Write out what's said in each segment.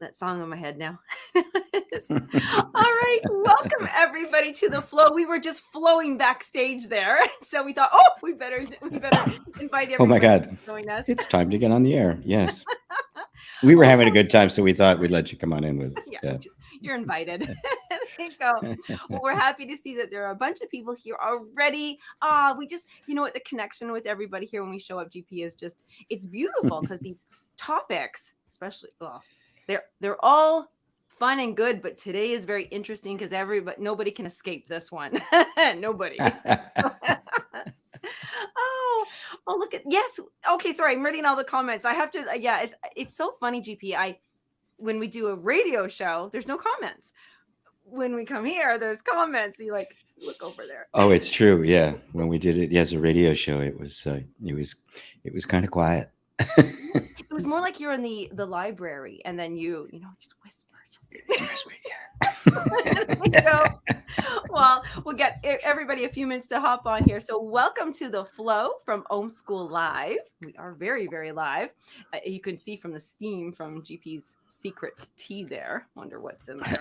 that song in my head now. All right, welcome everybody to the flow. We were just flowing backstage there, so we thought, oh, we better invite everybody Oh my God, to join us. it's time to get on the air. Yes, we were having a good time, so we thought we'd let you come on in with us. Yeah, you're invited. There you go. Well, we're happy to see that there are a bunch of people here already. We just, you know what, the connection with everybody here when we show up, GP, is just, it's beautiful because these topics, especially, well, they're all fun and good, but today is very interesting because nobody can escape this one. Nobody. Oh, look at, yes. Okay, sorry, I'm reading all the comments. I have to, yeah, it's so funny, GP. When we do a radio show, there's no comments. When we come here, there's comments. You like look over there. Oh, it's true. Yeah, when we did it as a radio show, it was kind of quiet. It was more like you're in the library, and then you just whisper. Well, we'll get everybody a few minutes to hop on here. So welcome to the flow from Ohm School Live. We are very, very live. You can see from the steam from GP's secret tea there. Wonder what's in there.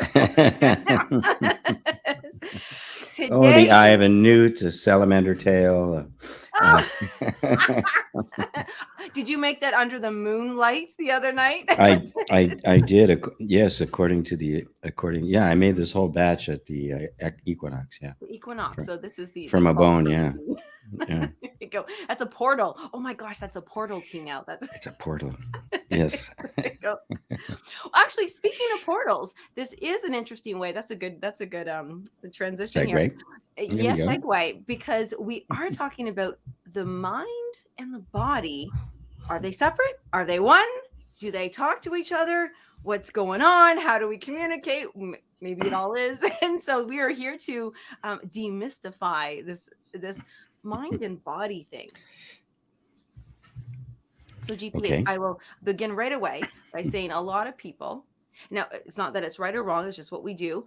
Today, the eye of a newt, a salamander tail. Did you make that under the moonlight the other night? I did. Yes, yeah, I made this whole batch at the equinox. Yeah, the equinox. So this is from a bone. Yeah. Yeah. There you go. That's a portal. Oh my gosh, that's a portal tea now. It's a portal. Yes. There you go. Well, actually, speaking of portals, this is an interesting way. That's a good transition segue. Here. Yes, segue, because we are talking about the mind and the body. Are they separate? Are they one? Do they talk to each other? What's going on? How do we communicate? Maybe it all is. And so we are here to demystify this mind and body thing. So GP, okay. I will begin right away by saying a lot of people, now it's not that it's right or wrong, it's just what we do.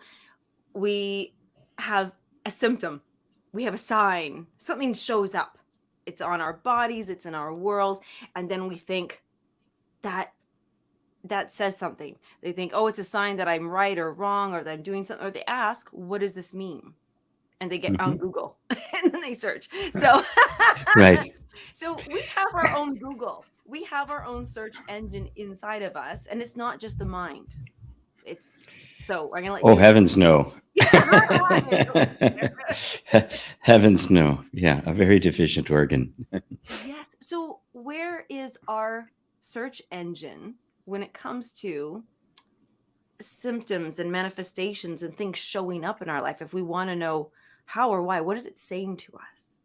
We have a symptom. We have a sign. Something shows up. It's on our bodies, it's in our world. And then we think that says something. They think, oh, it's a sign that I'm right or wrong, or that I'm doing something. Or they ask, what does this mean? And they get on Google and then they search. So, right. So we have our own Google. We have our own search engine inside of us. And it's not just the mind. So I'm going to let you. Heavens no. Heavens no. Yeah, a very deficient organ. Yes. So where is our search engine when it comes to symptoms and manifestations and things showing up in our life? If we want to know how or why, what is it saying to us?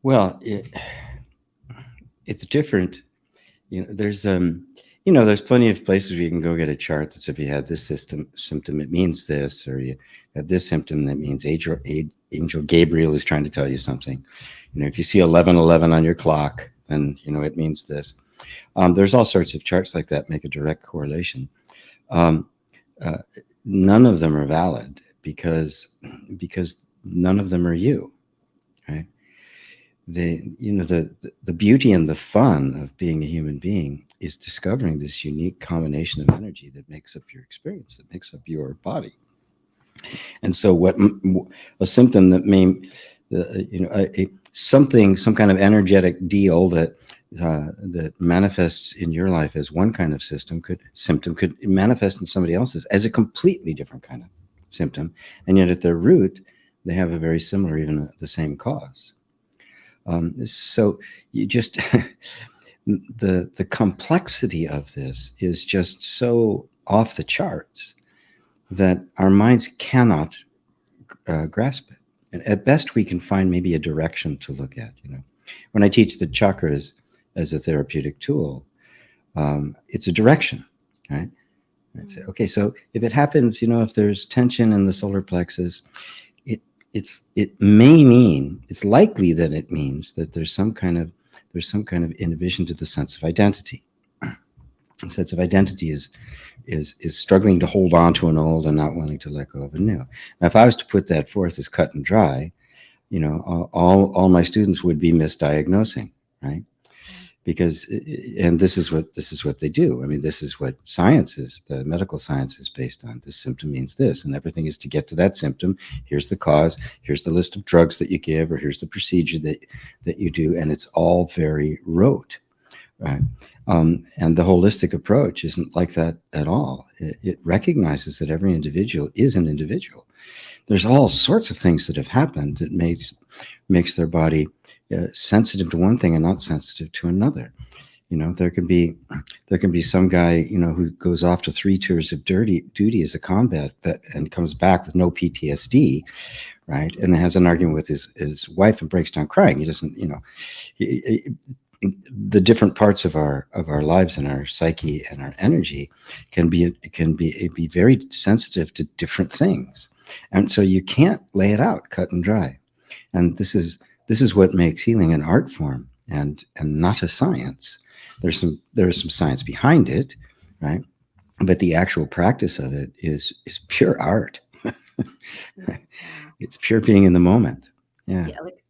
Well, it's different. There's plenty of places where you can go get a chart that says if you had this symptom, it means this, or you have this symptom that means Angel Gabriel is trying to tell you something. If you see 1111 on your clock, then it means this. There's all sorts of charts like that make a direct correlation. None of them are valid because none of them are you, right? The beauty and the fun of being a human being is discovering this unique combination of energy that makes up your experience, that makes up your body. And so what a symptom that some kind of energetic deal that manifests in your life as one kind of symptom could manifest in somebody else's as a completely different kind of symptom. And yet at their root, they have a very similar, even the same cause. So you just, the complexity of this is just so off the charts that our minds cannot grasp it. And at best, we can find maybe a direction to look at. When I teach the chakras as a therapeutic tool, it's a direction, right? I say, okay, so if it happens, if there's tension in the solar plexus, it's likely that it means that there's some kind of inhibition to the sense of identity. The sense of identity is struggling to hold on to an old and not willing to let go of a new. Now, if I was to put that forth as cut and dry, all my students would be misdiagnosing, right? because, and this is what they do. I mean, this is what science is, the medical science is based on. This symptom means this, and everything is to get to that symptom. Here's the cause, here's the list of drugs that you give, or here's the procedure that you do, and it's all very rote, right? And the holistic approach isn't like that at all. It recognizes that every individual is an individual. There's all sorts of things that have happened that makes their body sensitive to one thing and not sensitive to another. There can be some guy, who goes off to 3 tours of duty as a combat vet and comes back with no PTSD, right? And has an argument with his wife and breaks down crying. He doesn't, the different parts of our lives and our psyche and our energy can be very sensitive to different things, and so you can't lay it out cut and dry. And this is what makes healing an art form and not a science. There's some science behind it, right? But the actual practice of it is pure art. It's pure being in the moment. Yeah.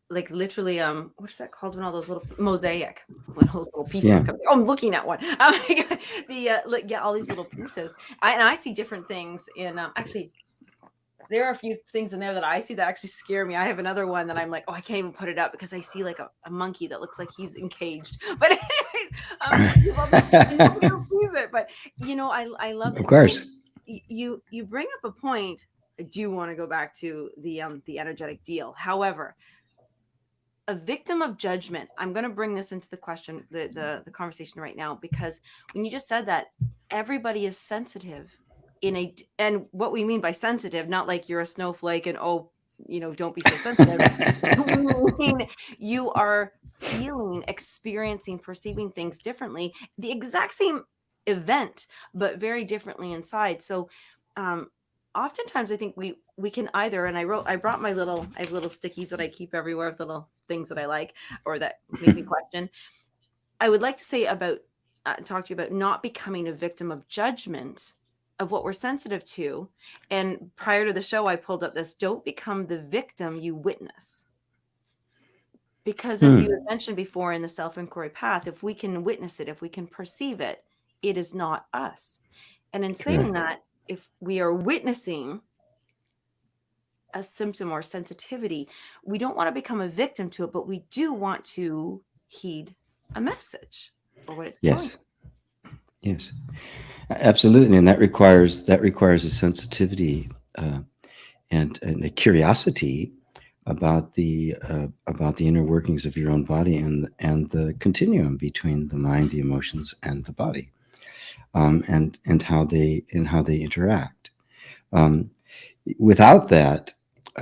Like literally, what is that called when all those little mosaic, when those little pieces come? Oh, I'm looking at one. All these little pieces. I see different things in. Actually, there are a few things in there that I see that actually scare me. I have another one that I'm like, oh, I can't even put it up because I see like a monkey that looks like he's encaged. But anyways, you don't use it. But I love it. Of course. You bring up a point. I do want to go back to the energetic deal. However, a victim of judgment. I'm going to bring this into the question, the conversation right now, because when you just said that everybody is sensitive and what we mean by sensitive, not like you're a snowflake and don't be so sensitive. You are feeling, experiencing, perceiving things differently, the exact same event, but very differently inside. So, oftentimes I think we can either, and I brought I have little stickies that I keep everywhere of little things that I like or that make me question. I would like to say talk to you about not becoming a victim of judgment of what we're sensitive to. And prior to the show, I pulled up this: don't become the victim, you witness. Because as you had mentioned before in the self-inquiry path, if we can witness it, if we can perceive it, it is not us. And in saying that, if we are witnessing a symptom or sensitivity, we don't want to become a victim to it, but we do want to heed a message or what it's telling us. Yes, absolutely. And that requires a sensitivity and a curiosity about the inner workings of your own body and the continuum between the mind, the emotions, and the body. And how they interact. Without that,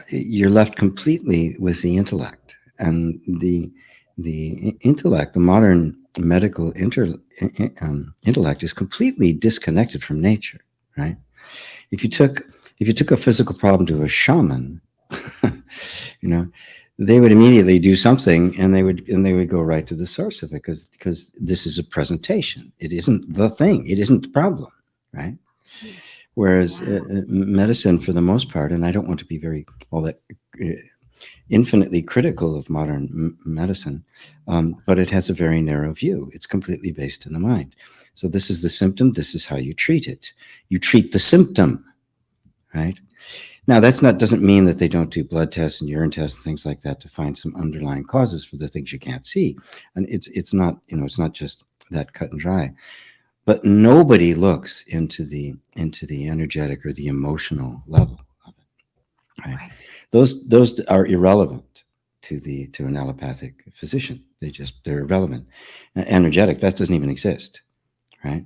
you're left completely with the intellect, and the intellect, the modern medical intellect, is completely disconnected from nature. Right? If you took a physical problem to a shaman, they would immediately do something, and they would go right to the source of it, because this is a presentation. It isn't the thing. It isn't the problem, right? Whereas medicine, for the most part, and I don't want to be all that infinitely critical of modern medicine, but it has a very narrow view. It's completely based in the mind. So this is the symptom. This is how you treat it. You treat the symptom, right? Now, doesn't mean that they don't do blood tests and urine tests and things like that to find some underlying causes for the things you can't see. And it's not just that cut and dry. But nobody looks into the energetic or the emotional level of it. Right? Those are irrelevant to an allopathic physician. They're irrelevant. Energetic, that doesn't even exist, right?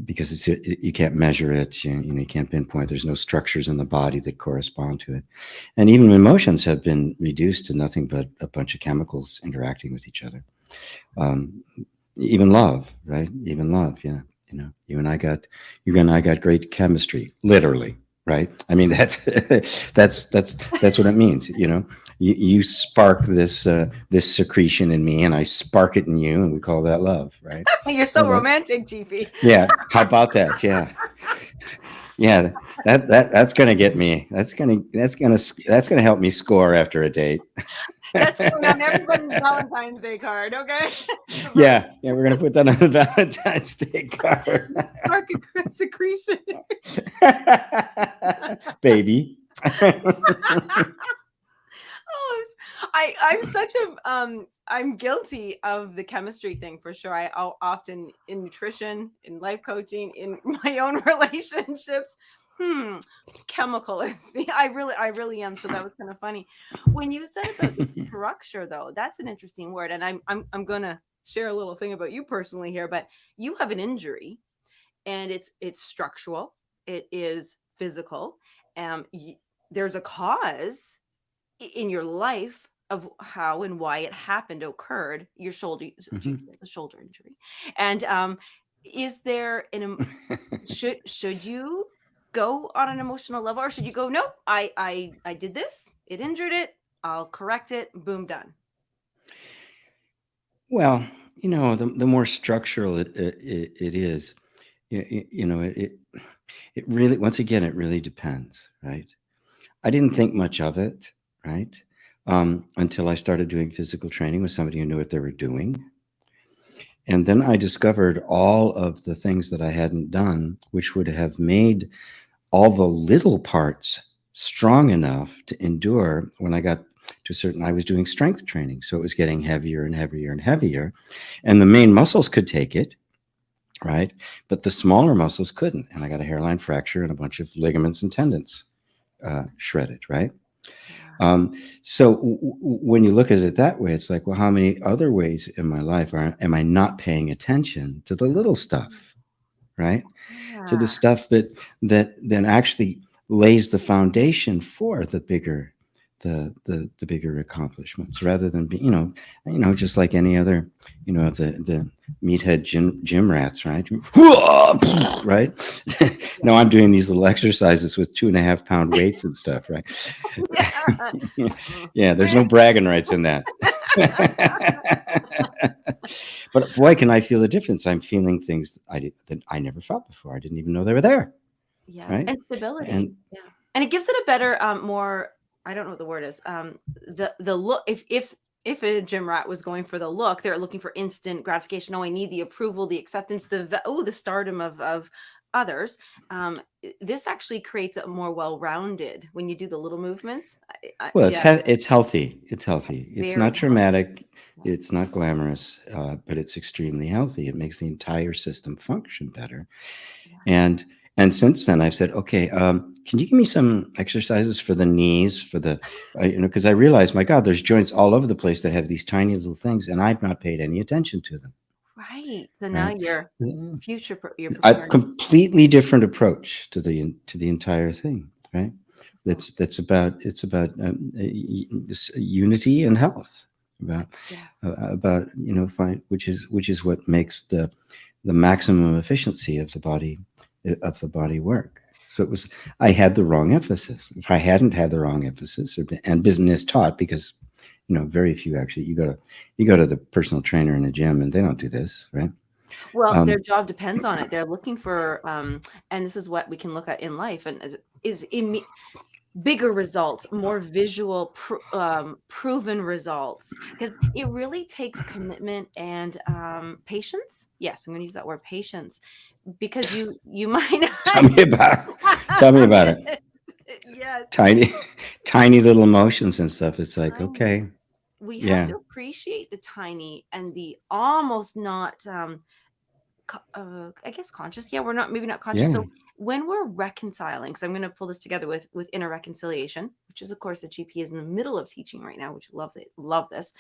Because you can't measure it, you can't pinpoint. There's no structures in the body that correspond to it, and even emotions have been reduced to nothing but a bunch of chemicals interacting with each other. Even love, right? Even love, you and I got great chemistry, literally, right? I mean, that's what it means, You spark this secretion in me, and I spark it in you, and we call that love, right? You're so romantic, GP. Yeah, how about that? Yeah, yeah. That's gonna get me. That's gonna help me score after a date. That's going on everybody's Valentine's Day card, okay? Yeah, we're gonna put that on the Valentine's Day card. Spark secretion. Baby. Oh, I'm such a I'm guilty of the chemistry thing for sure. I'll often in nutrition, in life coaching, in my own relationships. Chemical is me. I really am. So that was kind of funny. When you said about the structure, though, that's an interesting word. And I'm gonna share a little thing about you personally here, but you have an injury, and it's structural. It is physical. There's a cause in your life of how and why it happened, occurred. Your shoulder, a shoulder injury, and is there should you go on an emotional level, or should you go, nope, I did this, it injured it, I'll correct it, boom, done? Well, the more structural it is, it really, once again, it really depends, right? I didn't think much of it, right? Until I started doing physical training with somebody who knew what they were doing. And then I discovered all of the things that I hadn't done, which would have made all the little parts strong enough to endure when I got to a certain, I was doing strength training. So it was getting heavier and heavier and heavier. And the main muscles could take it, right? But the smaller muscles couldn't. And I got a hairline fracture and a bunch of ligaments and tendons shredded, right? So when you look at it that way, it's like, well, how many other ways in my life am I not paying attention to the little stuff, right? To the stuff that then actually lays the foundation for the bigger accomplishments, rather than be, just like any other, the meathead gym rats, right? Right? No, I'm doing these little exercises with 2.5 pound weights and stuff, right? Yeah, there's no bragging rights in that. But boy, can I feel the difference. I'm feeling things that I never felt before. I didn't even know they were there. Yeah, right? And stability. And it gives it a better, more, I don't know what the word is. The look, if a gym rat was going for the look, they're looking for instant gratification. Oh, I need the approval, the acceptance, the stardom of others. This actually creates a more well-rounded when you do the little movements. Well, it's healthy. It's healthy. It's not dramatic. Yeah. It's not glamorous, but it's extremely healthy. It makes the entire system function better. Yeah. And since then, I've said, okay, can you give me some exercises for the knees, for the, because I realized, my God, there's joints all over the place that have these tiny little things, and I've not paid any attention to them. Right. So now you're a completely different approach to the entire thing, right? It's about unity and health, about which is what makes the maximum efficiency of the body work. So I had the wrong emphasis. If I hadn't had the wrong emphasis, and business taught, because very few actually, you go to the personal trainer in a gym and they don't do this, right? Well, their job depends on it. They're looking for, and this is what we can look at in life, and is bigger results, more visual, proven results, because it really takes commitment and patience. Yes, I'm going to use that word, patience, because you might not. Tell me about it. Yes. Tiny little emotions and stuff. It's like, okay. We have to appreciate the tiny and the almost not, I guess, conscious. Yeah, we're not, maybe not conscious. So when we're reconciling, because I'm going to pull this together with inner reconciliation, which is, of course, the GP is in the middle of teaching right now, which love this.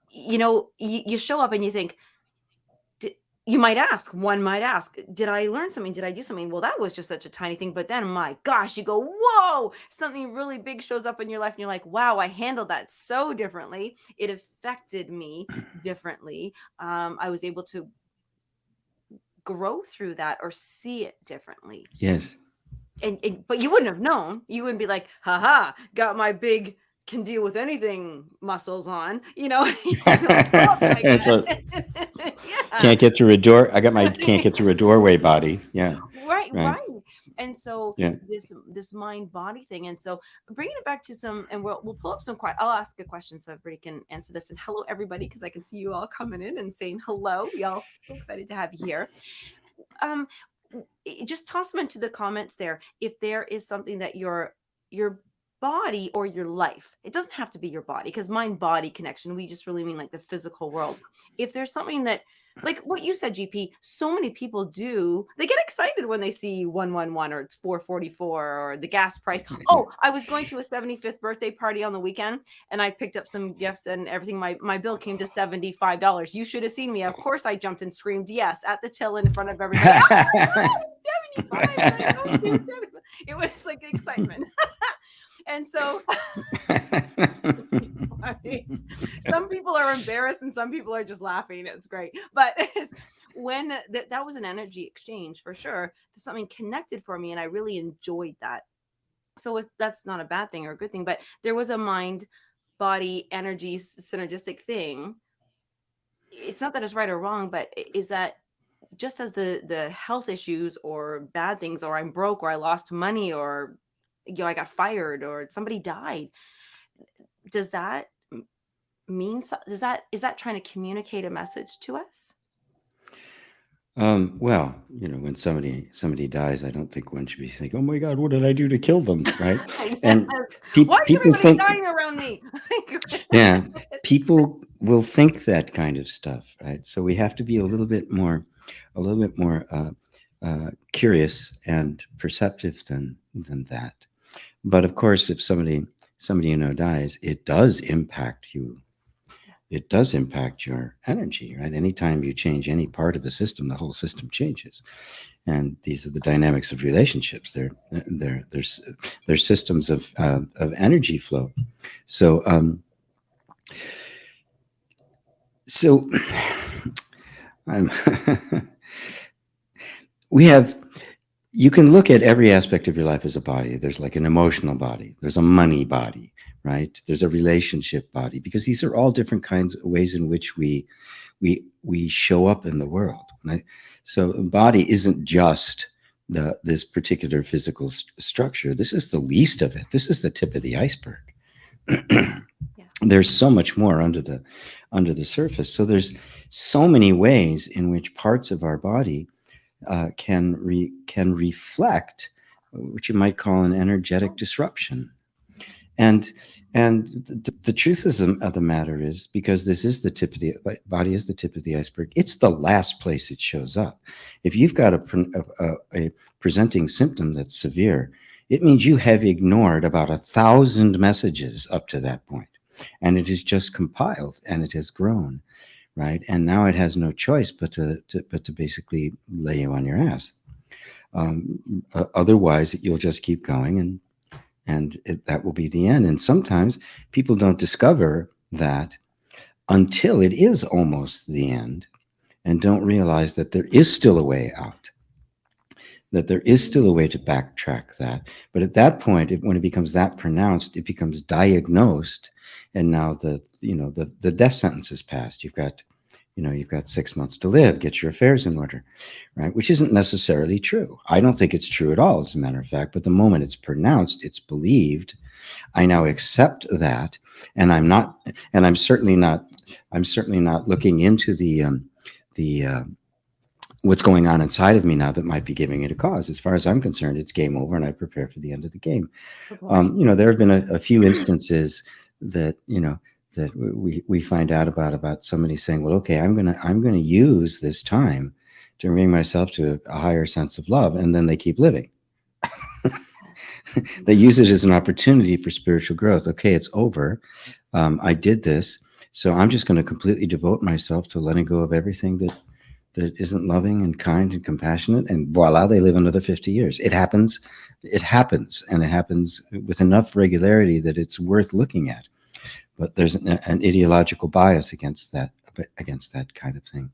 You show up and you think, one might ask, did I learn something? Did I do something? Well, that was just such a tiny thing. But then, my gosh, you go, whoa, something really big shows up in your life. And you're like, wow, I handled that so differently. It affected me differently. I was able to grow through that or see it differently. Yes. But you wouldn't have known. You wouldn't be like, haha, got my big can deal with anything muscles on, Can't get through a door. I got my can't get through a doorway body. Yeah. Right. And so Yeah. this mind body thing, and so bringing it back to some, and we'll pull up some. I'll ask a question so everybody can answer this. And hello everybody, because I can see you all coming in and saying hello. We all so excited to have you here. Um, just toss them into the comments there if there is something that your body or your life, it doesn't have to be your body, because mind body connection, we just really mean like the physical world. If there's something that, like what you said, GP, so many people do, they get excited when they see 111 or it's 444 or the gas price. Oh, I was going to a 75th birthday party on the weekend and I picked up some gifts and everything. My bill came to $75. You should have seen me. Of course I jumped and screamed yes at the till in front of everybody. Oh, 75. It was like excitement. And so some people are embarrassed and some people are just laughing. It's great. But when that was an energy exchange for sure. There's something connected for me and I really enjoyed that. So that's not a bad thing or a good thing, but there was a mind body energy synergistic thing. It's not that it's right or wrong, but is that just as the health issues or bad things, or I'm broke or I lost money or I got fired or somebody died, does that mean, is that trying to communicate a message to us? Well, when somebody dies, I don't think one should be thinking, "Oh my God, what did I do to kill them?" Right? Yes. And why is people everybody think dying around me? Yeah, people will think that kind of stuff, right? So we have to be a little bit more curious and perceptive than that. But of course, if somebody dies, it does impact you. It does impact your energy, right? Anytime you change any part of the system, the whole system changes. And these are the dynamics of relationships. They're systems of energy flow. So you can look at every aspect of your life as a body. There's like an emotional body. There's a money body, right? There's a relationship body, because these are all different kinds of ways in which we show up in the world, right? So body isn't just this particular physical structure. This is the least of it. This is the tip of the iceberg. There's so much more under the surface. So there's so many ways in which parts of our body can reflect what you might call an energetic disruption. And the truth of the matter is, because this is the tip of the body, is the tip of the iceberg, it's the last place it shows up. If you've got a presenting symptom that's severe, it means you have ignored about 1,000 messages up to that point, and it is just compiled and it has grown, right? And now it has no choice but to basically lay you on your ass. Otherwise, you'll just keep going, and that will be the end. And sometimes people don't discover that until it is almost the end, and don't realize that there is still a way out, that there is still a way to backtrack that. But at that point, when it becomes that pronounced, it becomes diagnosed, and now the death sentence is passed. You've got 6 months to live, get your affairs in order, right? Which isn't necessarily true. I don't think it's true at all, as a matter of fact, but the moment it's pronounced, it's believed. I now accept that, and I'm certainly not looking into the what's going on inside of me now that might be giving it a cause. As far as I'm concerned, it's game over, and I prepare for the end of the game. There have been a few instances that we find out about somebody saying, well, okay, I'm gonna use this time to bring myself to a higher sense of love, and then they keep living. They use it as an opportunity for spiritual growth. Okay, it's over. I did this, so I'm just going to completely devote myself to letting go of everything that isn't loving and kind and compassionate, and voila, they live another 50 years. It happens, and it happens with enough regularity that it's worth looking at. But there's an ideological bias against that kind of thing.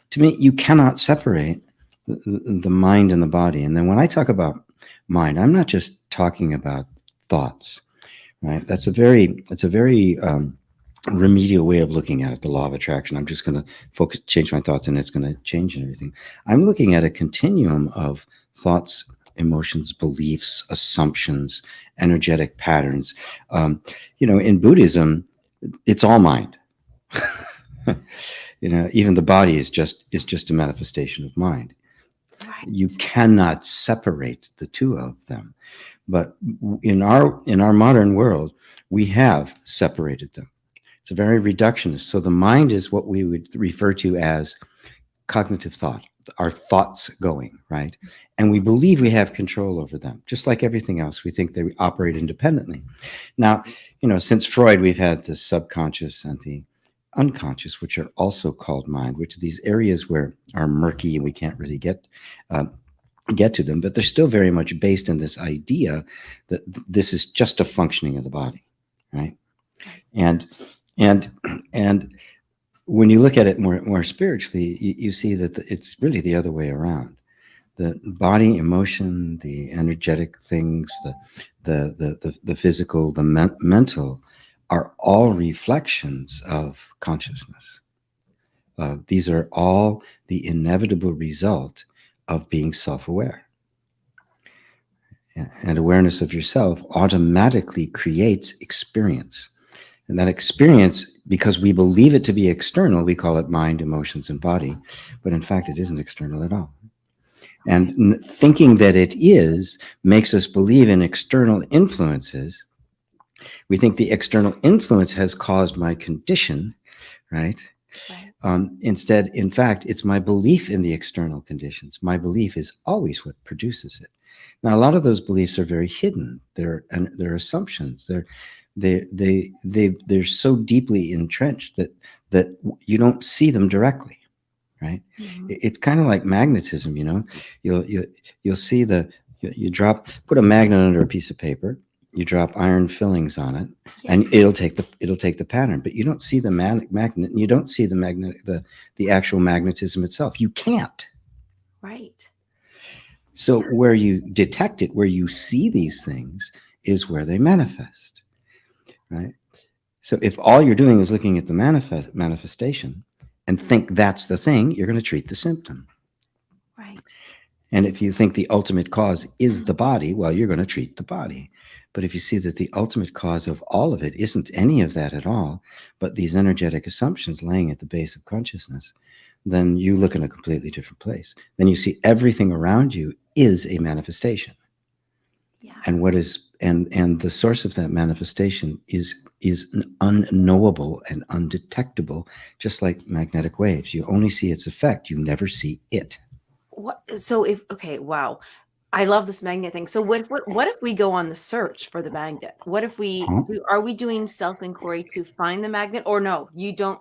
To me, you cannot separate the mind and the body. And then when I talk about mind, I'm not just talking about thoughts, right? That's a very remedial way of looking at it, the law of attraction. I'm just going to change my thoughts, and it's going to change everything. I'm looking at a continuum of thoughts, emotions, beliefs, assumptions, energetic patterns. In Buddhism, it's all mind. Even the body is just a manifestation of mind. Right. You cannot separate the two of them. But in our modern world, we have separated them. It's a very reductionist. So the mind is what we would refer to as cognitive thought, our thoughts going, right? And we believe we have control over them. Just like everything else, we think they operate independently. Now, since Freud, we've had the subconscious and the unconscious, which are also called mind, which are these areas where are murky and we can't really get to them, but they're still very much based in this idea that this is just a functioning of the body, right? And when you look at it more spiritually, you see that it's really the other way around. The body, emotion, the energetic things, the physical, the mental, are all reflections of consciousness. These are all the inevitable result of being self-aware. And awareness of yourself automatically creates experience. And that experience, because we believe it to be external, we call it mind, emotions, and body. But in fact, it isn't external at all. And thinking that it is makes us believe in external influences. We think the external influence has caused my condition, right? Instead, in fact, it's my belief in the external conditions. My belief is always what produces it. Now, a lot of those beliefs are very hidden. They're assumptions. They're so deeply entrenched that you don't see them directly, right? Mm-hmm. It's kind of like magnetism. You'll see you put a magnet under a piece of paper. You drop iron fillings on it, and it'll take the pattern, but you don't see the magnet, and you don't see the actual magnetism itself. You can't. Right. So where you detect it, where you see these things, is where they manifest, right? So if all you're doing is looking at the manifestation and think that's the thing, you're going to treat the symptom. Right. And if you think the ultimate cause is the body, well, you're going to treat the body. But if you see that the ultimate cause of all of it isn't any of that at all, but these energetic assumptions laying at the base of consciousness, then you look in a completely different place. Then you see everything around you is a manifestation. Yeah. And the source of that manifestation is unknowable and undetectable, just like magnetic waves. You only see its effect, you never see it. What? So wow. I love this magnet thing. So what if we go on the search for the magnet? What if are we doing self-inquiry to find the magnet, or no? You don't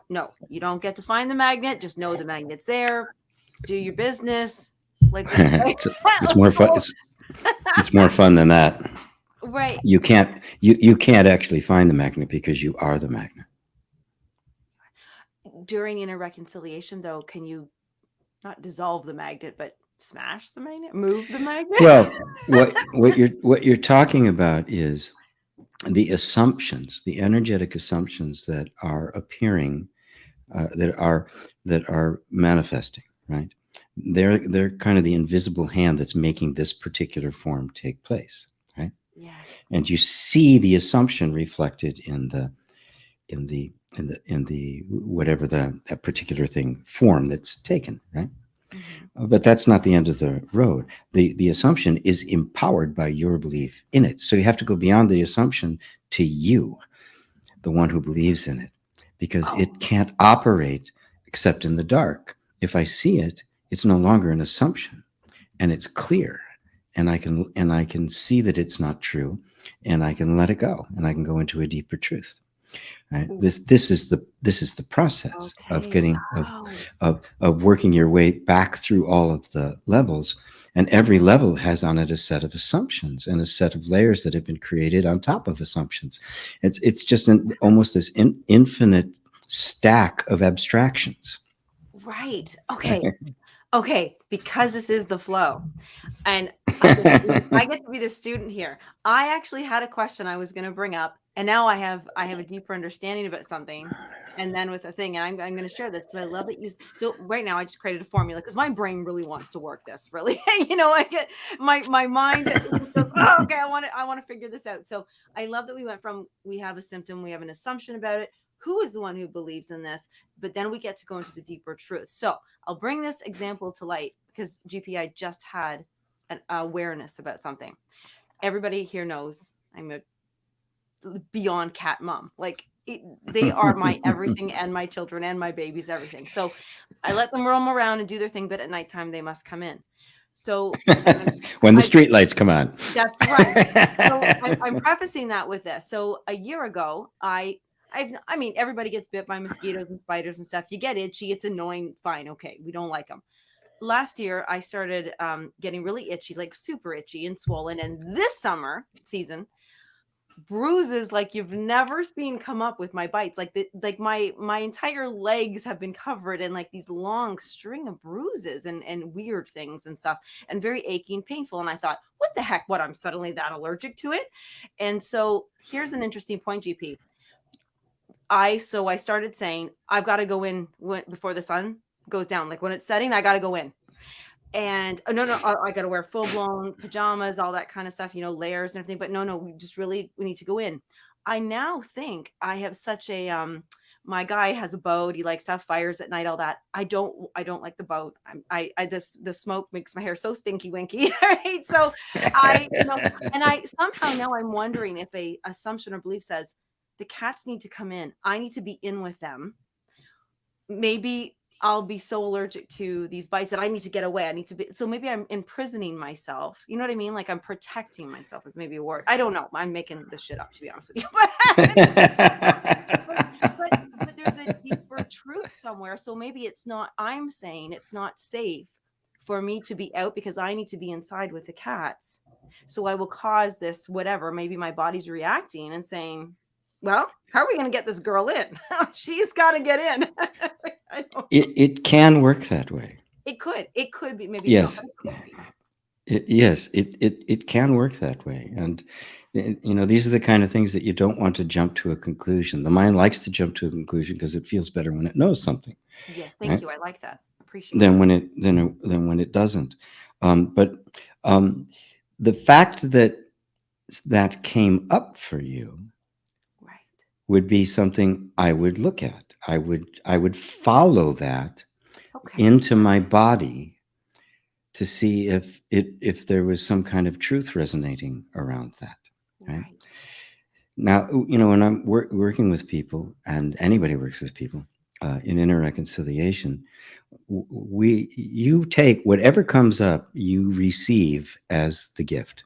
get to find the magnet. Just know the magnet's there. Do your business. Like it's more fun. It's more fun than that. Right. You can't actually find the magnet because you are the magnet. During inner reconciliation, though, can you not dissolve the magnet, but smash the magnet, move the magnet? Well, what you're talking about is the assumptions, the energetic assumptions that are appearing, that are manifesting, right? They're kind of the invisible hand that's making this particular form take place, right? Yes. And you see the assumption reflected in the whatever that particular thing form that's taken, right? Mm-hmm. But that's not the end of the road. The assumption is empowered by your belief in it. So you have to go beyond the assumption to you, the one who believes in it, because it can't operate except in the dark. If I see it, it's no longer an assumption, and it's clear, and I can see that it's not true, and I can let it go, and I can go into a deeper truth. Right? This is the process of getting of working your way back through all of the levels, and every level has on it a set of assumptions and a set of layers that have been created on top of assumptions. It's just almost this infinite stack of abstractions. Right. Okay. Because this is the flow, and I get to be the student here. I actually had a question I was going to bring up And now I have a deeper understanding about something. And then with a thing, and I'm going to share this because I love that you. So right now I just created a formula because my brain really wants to work this really. I get my mind just goes, oh, okay, I want to figure this out. So I love that we went from, we have a symptom, we have an assumption about it. Who is the one who believes in this? But then we get to go into the deeper truth. So I'll bring this example to light because GP, I just had an awareness about something. Everybody here knows I'm a beyond cat mom. Like they are my everything and my children and my babies, everything. So I let them roam around and do their thing, but at nighttime they must come in. So when the street lights come on. That's right. So I'm prefacing that with this. So a year ago, I mean, everybody gets bit by mosquitoes and spiders and stuff. You get itchy. It's annoying. Fine. Okay. We don't like them. Last year, I started getting really itchy, like super itchy and swollen. And this summer season, bruises like you've never seen come up with my bites. Like my entire legs have been covered in like these long string of bruises and weird things and stuff, and very achy and painful. And I thought, what the heck? What, I'm suddenly that allergic to it? And so here's an interesting point, GP. I started saying, I've got to go in before the sun goes down. Like when it's setting, I got to go in. And no, I got to wear full blown pajamas, all that kind of stuff, layers and everything. But no, we need to go in. I now think I have such a, my guy has a boat. He likes to have fires at night, all that. I don't like the boat. The smoke makes my hair so stinky winky. Right. So and I somehow now I'm wondering if a assumption or belief says the cats need to come in. I need to be in with them. Maybe I'll be so allergic to these bites that I need to get away. I need to be, so maybe I'm imprisoning myself. You know what I mean? Like I'm protecting myself is maybe a word. I don't know. I'm making this shit up, to be honest with you. But there's a deeper truth somewhere. So maybe it's not, I'm saying it's not safe for me to be out because I need to be inside with the cats. So I will cause this, whatever, maybe my body's reacting and saying, well, how are we going to get this girl in? She's got to get in. It can work that way. It could be, maybe. Yes. It can work that way. And these are the kind of things that you don't want to jump to a conclusion. The mind likes to jump to a conclusion because it feels better when it knows something. Yes, thank you. I like that. Appreciate than when it doesn't. But the fact that came up for you, right, would be something I would look at. I would follow that into my body to see if there was some kind of truth resonating around that. Right? Now, when I'm working with people, and anybody works with people in inner reconciliation, you take whatever comes up, you receive as the gift.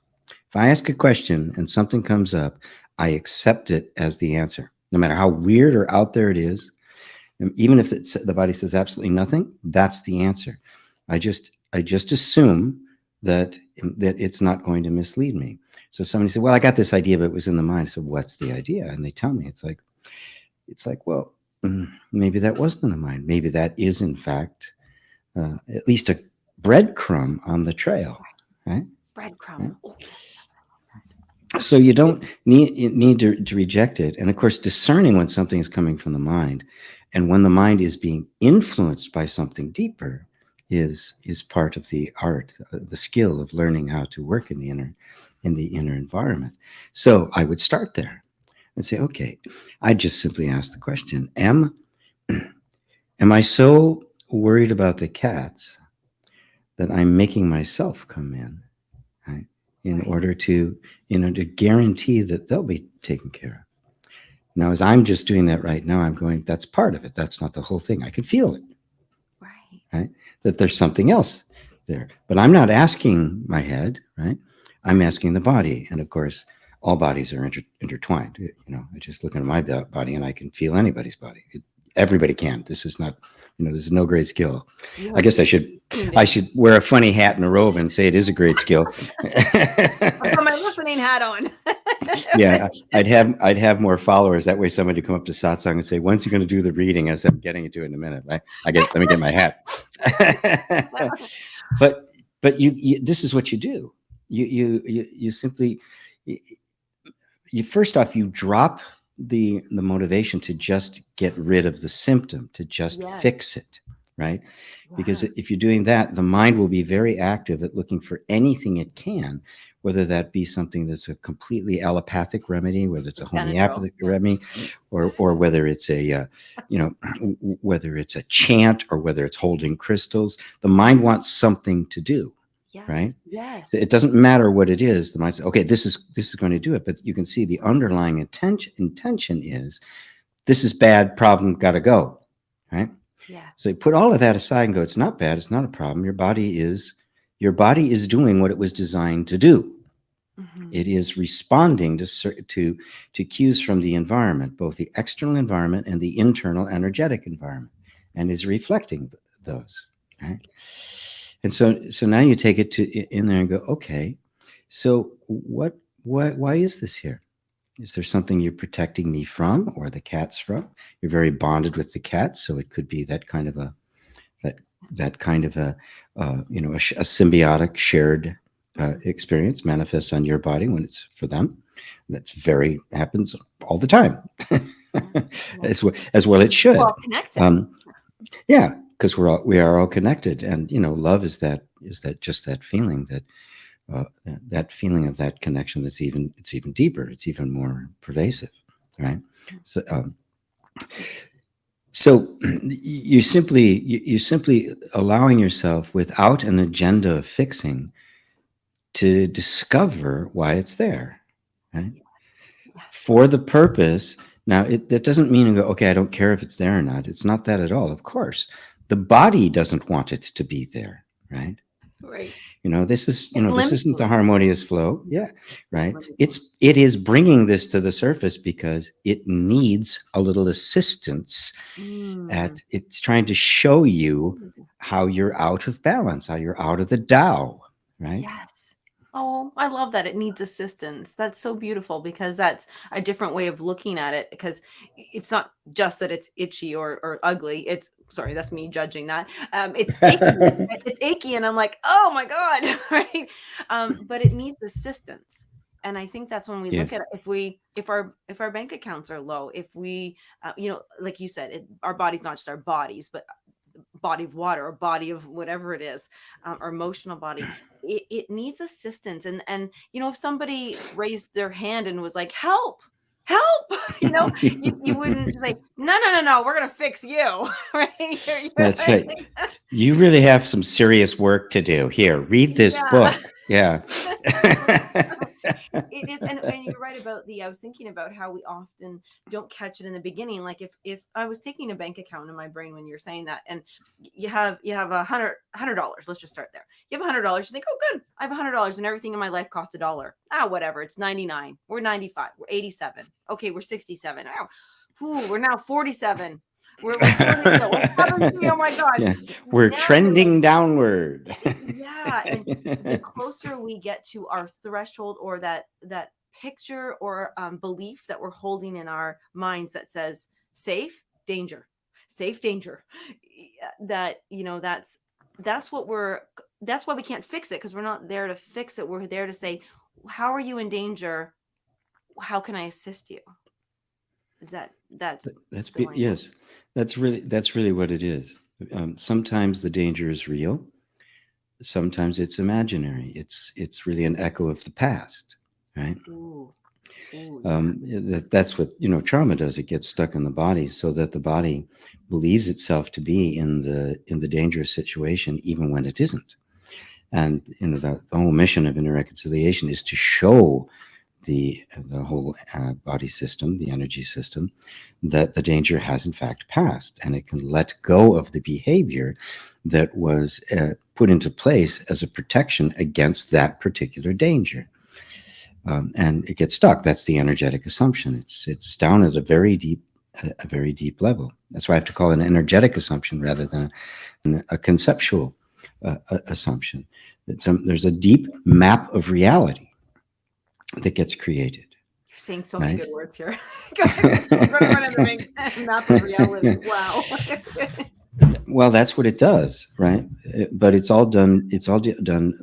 If I ask a question and something comes up, I accept it as the answer, no matter how weird or out there it is. And even if the body says absolutely nothing, that's the answer. I just assume that it's not going to mislead me. So somebody said, well, I got this idea, but it was in the mind. So what's the idea? And they tell me, it's like, well, maybe that wasn't in the mind. Maybe that is, in fact, at least a breadcrumb on the trail, right? Breadcrumb. Right? So you don't need to reject it. And of course, discerning when something is coming from the mind and when the mind is being influenced by something deeper is part of the art, the skill of learning how to work in the inner environment. So I would start there and say, okay, I just simply ask the question, am I so worried about the cats that I'm making myself come in, right? In order to guarantee that they'll be taken care of. Now, as I'm just doing that right now, I'm going, that's part of it. That's not the whole thing. I can feel it. Right? That there's something else there. But I'm not asking my head, right? I'm asking the body. And of course, all bodies are intertwined. I just look at my body and I can feel anybody's body. Everybody can. This is not, this is no great skill. I guess I should wear a funny hat and a robe and say it is a great skill. I'll put my listening hat on. Yeah, I'd have more followers. That way somebody would come up to Satsang and say, when's he going to do the reading? I said, I'm getting into it in a minute. Right? Let me get my hat. But you this is what you do. You simply, first off, you drop the motivation to just get rid of the symptom, to just fix it, right? Because if you're doing that, the mind will be very active at looking for anything it can, whether that be something that's a completely allopathic remedy, whether it's a homeopathic remedy, or whether it's a, whether it's a chant, or whether it's holding crystals. The mind wants something to do, right? Yes. So it doesn't matter what it is. The mind says, okay, this is going to do it. But you can see the underlying intention is, this is bad, problem, got to go, right? Yeah. So you put all of that aside and go, it's not bad, it's not a problem. Your body is doing what it was designed to do. Mm-hmm. It is responding to cues from the environment, both the external environment and the internal energetic environment, and is reflecting those, right? And so now you take it in there and go, okay, so why is this here? Is there something you're protecting me from, or the cats from? You're very bonded with the cat, so it could be that kind of a symbiotic shared experience manifests on your body when it's for them. Happens all the time, as well it should. We're all connected. Yeah, because we are all connected, and love is that just feeling that feeling of that connection it's even deeper, it's even more pervasive, right? So you're simply allowing yourself, without an agenda of fixing, to discover why it's there, right? Yes. For the purpose. Now that doesn't mean you go, okay, I don't care if it's there or not. It's not that at all. Of course, the body doesn't want it to be there, right? Right. This isn't the harmonious flow. Yeah. Right. It is bringing this to the surface because it needs a little assistance it's trying to show you how you're out of balance, how you're out of the Tao. Right. Yes. Oh, I love that. It needs assistance. That's so beautiful, because that's a different way of looking at it, because it's not just that it's itchy or ugly. Sorry, that's me judging that. It's achy. It's achy. And I'm like, oh my God. Right. But it needs assistance. And I think that's when we look at it. If our bank accounts are low, if we, like you said, our body's not just our bodies, but body of water or body of whatever it is, or emotional body, it needs assistance. And if somebody raised their hand and was like, help, you wouldn't say, no, we're gonna fix you. Right? That's right. You really have some serious work to do. Here, read this book. Yeah. It is, and you're right about I was thinking about how we often don't catch it in the beginning. Like if I was taking a bank account in my brain when you're saying that, and you have $100. Let's just start there. You have $100. You think, oh, good, I have $100, and everything in my life cost $1. Whatever. It's 99. We're 95. We're 87. Okay, we're 67. We're now 47. We're 70. Oh my gosh. Yeah. We're trending downward. Yeah. And the closer we get to our threshold, or that picture or belief that we're holding in our minds that says safe, danger, that, that's why we can't fix it, because we're not there to fix it. We're there to say, how are you in danger? How can I assist you? Yes, that's really what it is. Sometimes the danger is real. Sometimes it's imaginary. It's really an echo of the past, right? Ooh, that's what trauma does. It gets stuck in the body, so that the body believes itself to be in the dangerous situation, even when it isn't. And the whole mission of inner reconciliation is to show the whole body system, the energy system, that the danger has in fact passed, and it can let go of the behavior that was put into place as a protection against that particular danger. And it gets stuck. That's the energetic assumption. It's down at a very deep level. That's why I have to call it an energetic assumption rather than a conceptual assumption. There's a deep map of reality that gets created. You're saying so many good words here. Map of reality. Wow. Well, that's what it does, right? But it's all done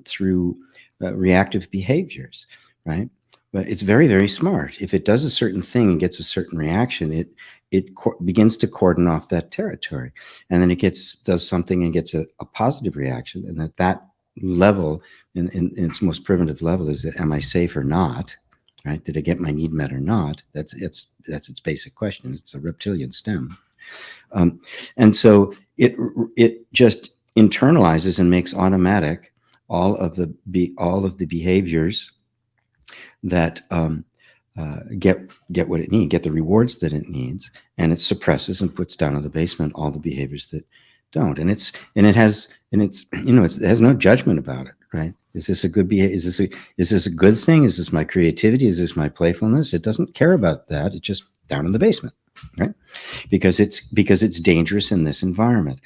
through reactive behaviors, right? But it's very, very smart. If it does a certain thing and gets a certain reaction, begins to cordon off that territory, and then it does something and gets a positive reaction, and at that level, in its most primitive level, is that am I safe or not? Right? Did I get my need met or not? That's its basic question. It's a reptilian stem, and so it just internalizes and makes automatic all of the behaviors that get what it needs, get the rewards that it needs, and it suppresses and puts down in the basement all the behaviors that don't. And it has it has no judgment about it, right? Is this a good behavior? Is this a good thing? Is this my creativity? Is this my playfulness? It doesn't care about that. It's just down in the basement, right? Because it's dangerous in this environment.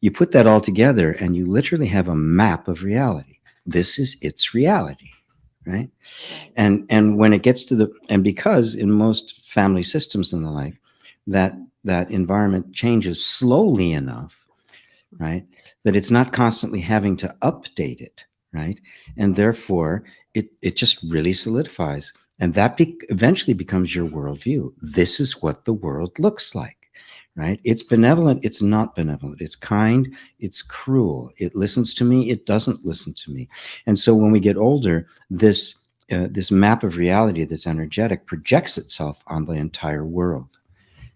You put that all together, and you literally have a map of reality. This is its reality. Right. And when it gets to and because in most family systems and the like, that environment changes slowly enough, right, that it's not constantly having to update it, right? And therefore it just really solidifies. And that eventually becomes your worldview. This is what the world looks like. Right? It's benevolent. It's not benevolent. It's kind. It's cruel. It listens to me. It doesn't listen to me. And so when we get older, this map of reality that's energetic projects itself on the entire world.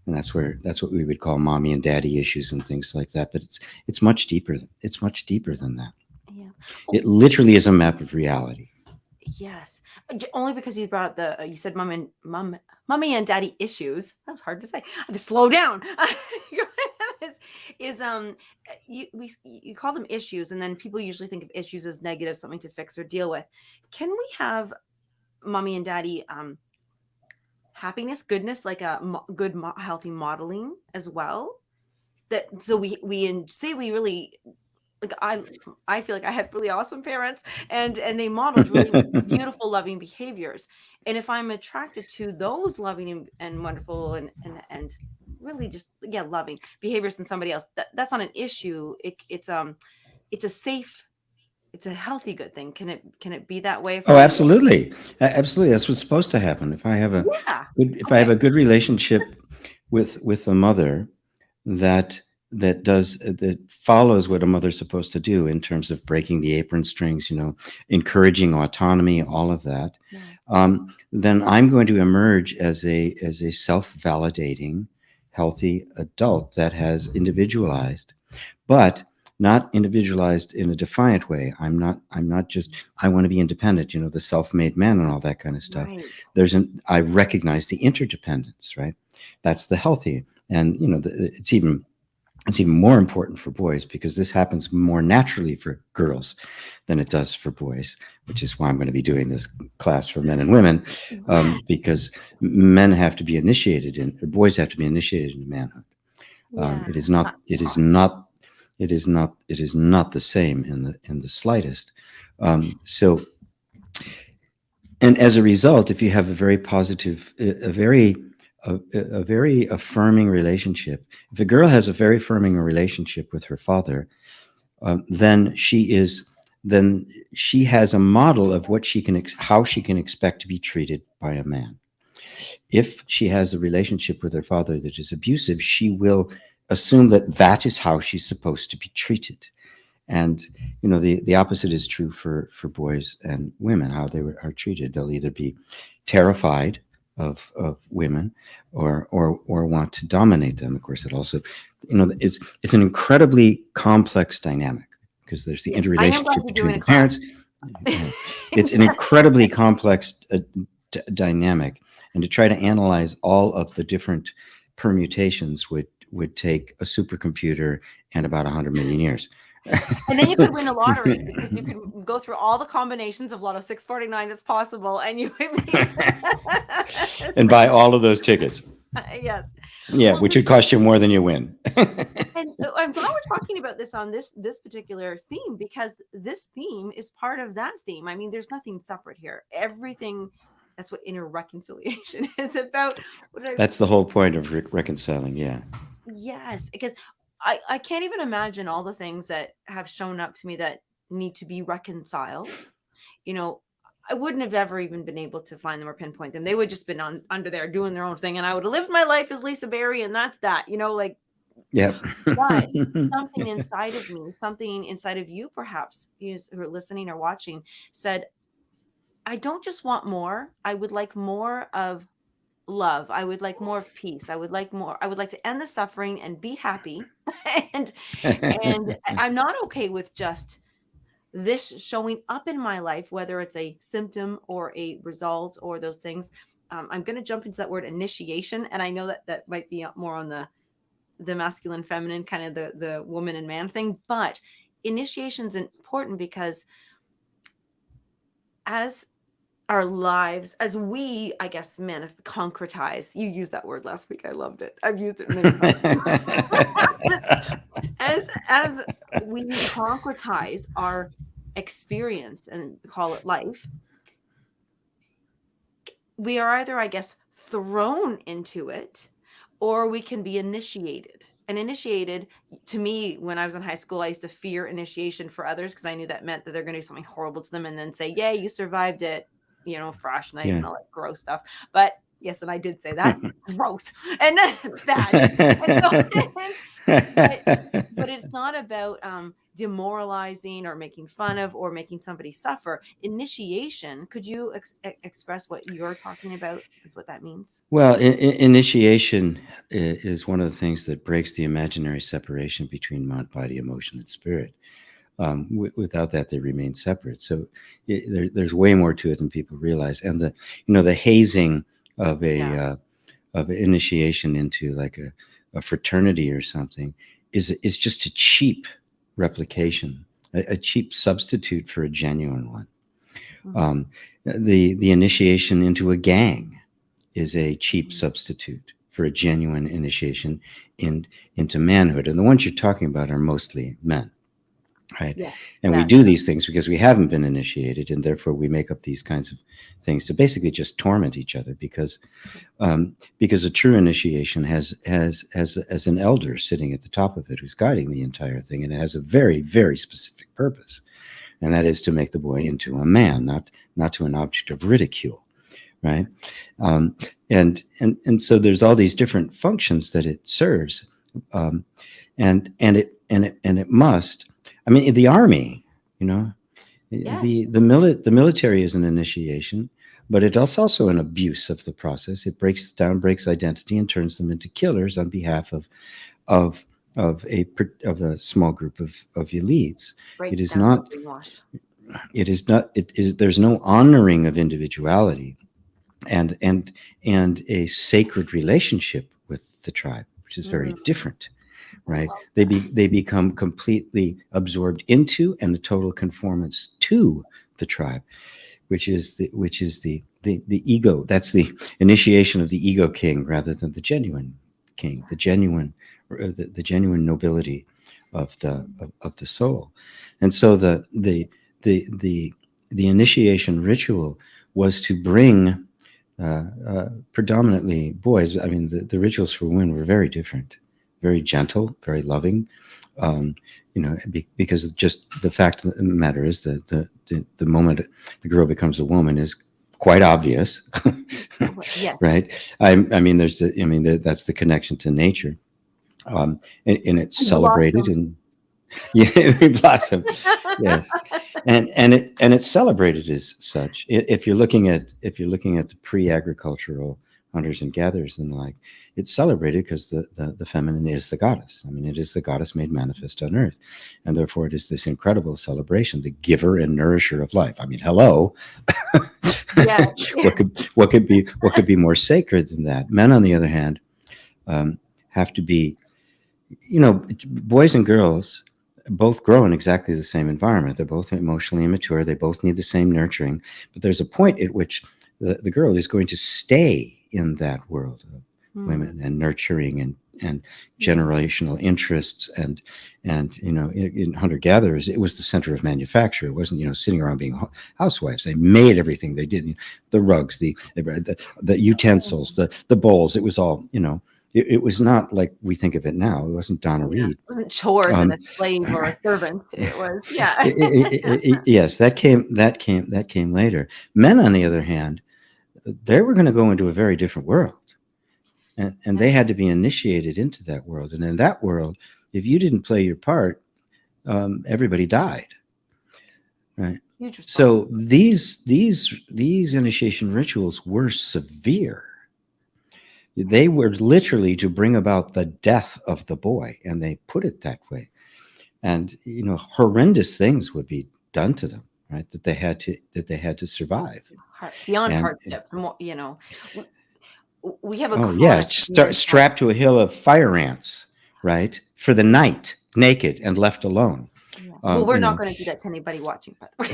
And that's what we would call mommy and daddy issues and things like that. But it's much deeper. It's much deeper than that. Yeah. It literally is a map of reality. Yes, only because you brought up you said mommy and daddy issues. That was hard to say. I had to slow down. You call them issues, and then people usually think of issues as negative, something to fix or deal with. Can we have mommy and daddy happiness, goodness, like a good healthy modeling as well? That so we say we really. Like I feel like I had really awesome parents, and they modeled really beautiful, loving behaviors. And if I'm attracted to those loving and wonderful and really just loving behaviors in somebody else, that's not an issue. It's a safe, it's a healthy, good thing. Can it be that way for Oh, me? absolutely, absolutely. That's what's supposed to happen. If I have I have a good relationship with a mother that that follows what a mother's supposed to do in terms of breaking the apron strings, encouraging autonomy, all of that, then I'm going to emerge as a self-validating, healthy adult that has individualized, but not individualized in a defiant way. I'm not just, I want to be independent, the self-made man and all that kind of stuff. Right. I recognize the interdependence, right? That's the healthy. And it's even more important for boys because this happens more naturally for girls than it does for boys, which is why I'm going to be doing this class for men and women, because men have to be initiated or boys have to be initiated in manhood. It is not the same in the slightest. So, and as a result, if you have a very positive, a very affirming relationship, if a girl has a very affirming relationship with her father, then she has a model of what how she can expect to be treated by a man. If she has a relationship with her father that is abusive, she will assume that is how she's supposed to be treated. And the opposite is true for boys and women, how they are treated. They'll either be terrified of women or want to dominate them. Of course, it also, it's an incredibly complex dynamic because there's the interrelationship between the parents. It's an incredibly complex dynamic, and to try to analyze all of the different permutations would take a supercomputer and about 100 million years. And then you could win a lottery because you could go through all the combinations of Lotto 649 that's possible, and you would be and buy all of those tickets. Yes. Yeah, well, which would cost you more than you win. And I'm glad we're talking about this on this particular theme, because this theme is part of that theme. I mean, there's nothing separate here. Everything. That's what inner reconciliation is about. That's the whole point of reconciling. Yeah. Yes, because I can't even imagine all the things that have shown up to me that need to be reconciled. I wouldn't have ever even been able to find them or pinpoint them. They would just been under there doing their own thing, and I would have lived my life as Lisa Berry, and that's that, like. Yep. But something inside of me, something inside of you, perhaps, who are listening or watching, said, I don't just want more. I would like more of love. I would like more of peace. I would like to end the suffering and be happy. and I'm not okay with just this showing up in my life, whether it's a symptom or a result or those things. I'm going to jump into that word initiation. And I know that might be more on the masculine, feminine, kind of the woman and man thing. But initiation is important because as our lives, as we, I guess, men concretize. You used that word last week. I loved it. I've used it many times. as we concretize our experience and call it life, we are either, I guess, thrown into it, or we can be initiated. And initiated, to me, when I was in high school, I used to fear initiation for others because I knew that meant that they're going to do something horrible to them and then say, "Yeah, you survived it." Fresh knife and all that gross stuff. But yes, and I did say that. Gross. And bad. But it's not about demoralizing or making fun of or making somebody suffer. Initiation, could you express what you're talking about, what that means? Well, initiation is one of the things that breaks the imaginary separation between mind, body, emotion, and spirit. Without that, they remain separate. So there's way more to it than people realize. And the hazing of of initiation into like a fraternity or something is just a cheap replication, a cheap substitute for a genuine one. Mm-hmm. The initiation into a gang is a cheap substitute for a genuine initiation into manhood. And the ones you're talking about are mostly men. Right. Yeah, and we do these things because we haven't been initiated, and therefore we make up these kinds of things to basically just torment each other because a true initiation has an elder sitting at the top of it who's guiding the entire thing, and it has a very, very specific purpose, and that is to make the boy into a man, not to an object of ridicule. Right. And so there's all these different functions that it serves, and it must. I mean, the army, yes. the military is an initiation, but it is also an abuse of the process. It breaks identity and turns them into killers on behalf of a small group of elites. It is not. It is not. It is. There's no honoring of individuality, and a sacred relationship with the tribe, which is very different. Right, they become completely absorbed into and a total conformance to the tribe, which is the ego. That's the initiation of the ego king rather than the genuine king, the genuine nobility of the soul. And so the initiation ritual was to bring predominantly boys. I mean, the rituals for women were very different. Very gentle, very loving, because just the fact of the matter is that the moment the girl becomes a woman is quite obvious, yes. Right? I mean, that's the connection to nature, and it's celebrated and we blossom, yes, and it's celebrated as such. If you're looking at the pre-agricultural hunters and gatherers and the like, it's celebrated because the feminine is the goddess. I mean, it is the goddess made manifest on earth, and therefore it is this incredible celebration, the giver and nourisher of life. I mean, hello. Yeah. what could be more sacred than that? Men, on the other hand, have to be, boys and girls both grow in exactly the same environment. They're both emotionally immature. They both need the same nurturing, but there's a point at which the girl is going to stay in that world of women and nurturing and generational interests and in hunter-gatherers, it was the center of manufacture. It wasn't sitting around being housewives. They made everything. They did the rugs, the utensils, the bowls. It was all it was not like we think of it now. It wasn't Donna Yeah. Reed. It wasn't chores and Um, a slave or a servant. It was, yeah. yes, that came later. Men, on the other hand, they were going to go into a very different world, and they had to be initiated into that world. And in that world, if you didn't play your part, everybody died. Right. Huge response. So these initiation rituals were severe. They were literally to bring about the death of the boy, and they put it that way. And horrendous things would be done to them, right? That they had to survive. Beyond And hardship, more, we have a oh yeah, chronic strapped to a hill of fire ants, right, for the night, naked and left alone. Yeah. Well, we're not going to do that to anybody watching, by the way.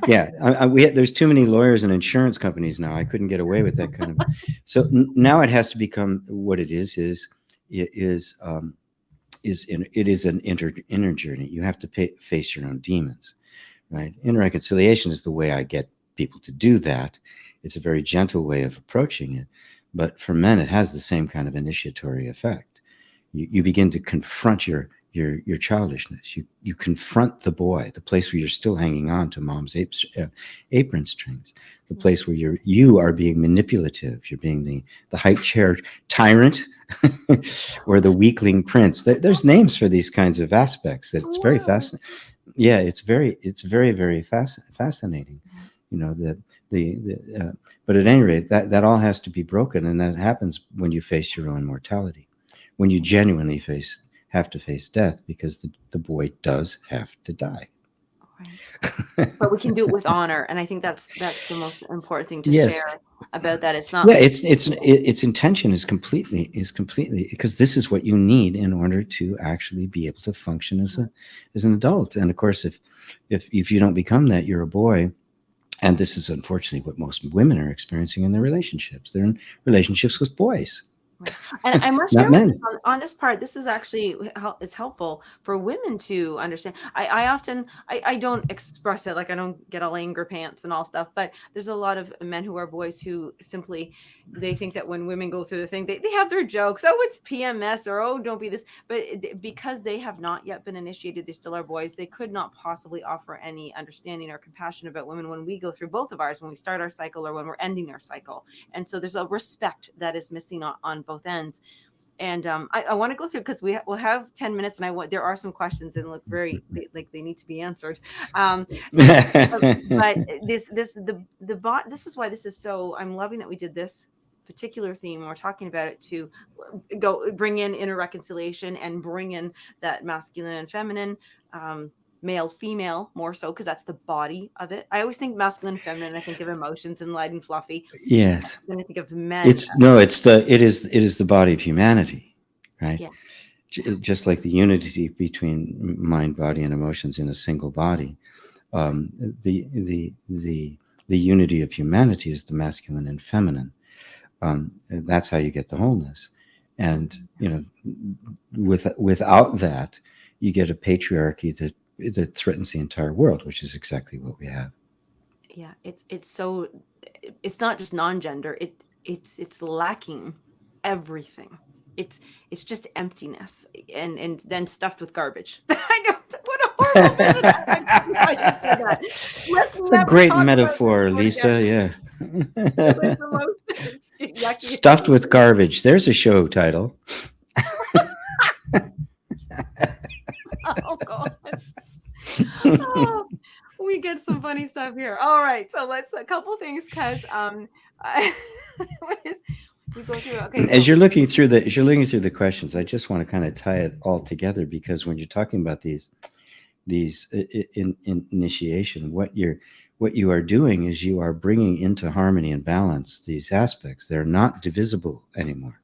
Yeah, there's too many lawyers and insurance companies now. I couldn't get away with that kind of. So now it has to become what it is an inner journey. You have to face your own demons, right? Inner reconciliation is the way I get people to do that. It's a very gentle way of approaching it, but for men, it has the same kind of initiatory effect. You begin to confront your childishness. You confront the boy, the place where you're still hanging on to mom's apron strings, the place where you are being manipulative. You're being the high chair tyrant or the weakling prince. There's names for these kinds of aspects. That it's very fascinating. Yeah, it's very very fascinating. But at any rate, that all has to be broken, and that happens when you face your own mortality, when you genuinely have to face death, because the boy does have to die. Right. But we can do it with honor, and I think that's the most important thing to share about that. It's not. Yeah, its intention is completely because this is what you need in order to actually be able to function as an adult. And of course, if you don't become that, you're a boy. And this is unfortunately what most women are experiencing in their relationships. They're in relationships with boys. Right. And I must share on this part, this is actually is helpful for women to understand. I often don't express it, like I don't get all anger pants and all stuff, but there's a lot of men who are boys who simply, they think that when women go through the thing, they have their jokes. Oh, it's PMS, or oh, don't be this. But because they have not yet been initiated, they still are boys. They could not possibly offer any understanding or compassion about women when we go through both of ours, when we start our cycle or when we're ending our cycle. And so there's a respect that is missing on both ends. And I want to go through, because we'll have 10 minutes, and there are some questions and look very like they need to be answered. But this is why this is so. I'm loving that we did this particular theme. We're talking about it to bring in inner reconciliation and bring in that masculine and feminine. Male, female, more so, because that's the body of it. I always think masculine, feminine. I think of emotions and light and fluffy. Yes. Then I think of men. It is the body of humanity, right? Yeah. Just like the unity between mind, body, and emotions in a single body. The unity of humanity is the masculine and feminine. That's how you get the wholeness. And without that, you get a patriarchy that threatens the entire world, which is exactly what we have. Yeah, it's not just non-gender. It's lacking everything. It's just emptiness and then stuffed with garbage. I know, what a horrible thing. It's a great metaphor, Lisa. Yeah. Stuffed with garbage. There's a show title. Oh God. Oh, we get some funny stuff here. All right, so let's a couple things, because we go through. Okay, as you're looking through the questions, I just want to kind of tie it all together, because when you're talking about these initiation, what you are doing is you are bringing into harmony and balance these aspects. They're not divisible anymore.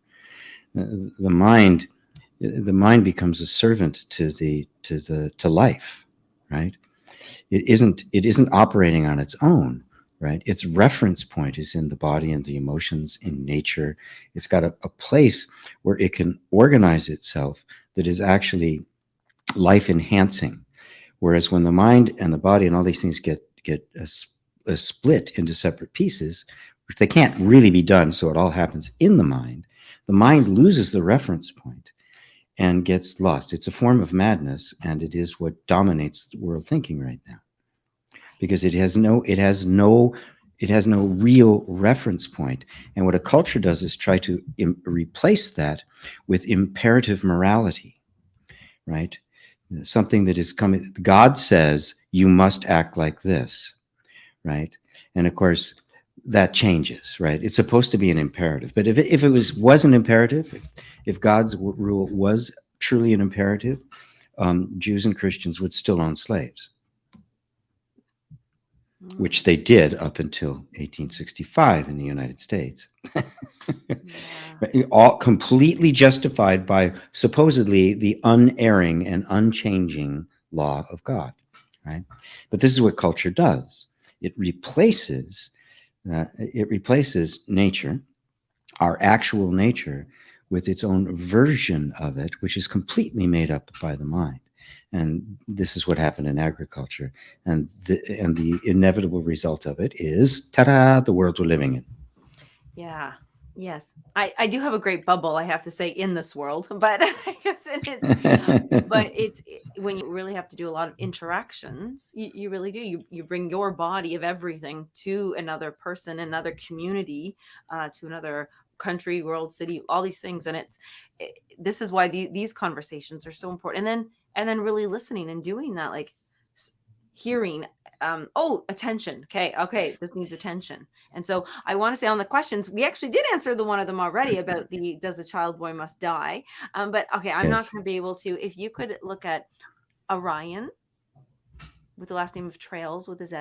The mind becomes a servant to life, right? It isn't operating on its own, right? Its reference point is in the body and the emotions, in nature. It's got a place where it can organize itself that is actually life enhancing. Whereas when the mind and the body and all these things get split into separate pieces, which they can't really be done, so it all happens in the mind. The mind loses the reference point and gets lost. It's a form of madness, and it is what dominates world thinking right now, because it has no real reference point. And what a culture does is try to replace that with imperative morality, right? Something that is coming. God says you must act like this, right? And of course, that changes, right? It's supposed to be an imperative, but if it was an imperative, if God's rule was truly an imperative, Jews and Christians would still own slaves, which they did up until 1865 in the United States. Yeah. All completely justified by supposedly the unerring and unchanging law of God, right? But this is what culture does. It replaces nature, our actual nature, with its own version of it, which is completely made up by the mind. And this is what happened in agriculture. And the inevitable result of it is, ta-da, the world we're living in. Yeah. Yes. I do have a great bubble, I have to say, in this world, but I guess it's when you really have to do a lot of interactions, you really do. You bring your body of everything to another person, another community, to another country, world, city, all these things. And this is why these conversations are so important. And then really listening and doing that, like hearing, attention. Okay, this needs attention. And so I want to say on the questions, we actually did answer the one of them already about does the child boy must die? But okay, I'm not going to be able to. If you could look at Orion with the last name of Trails with a Z.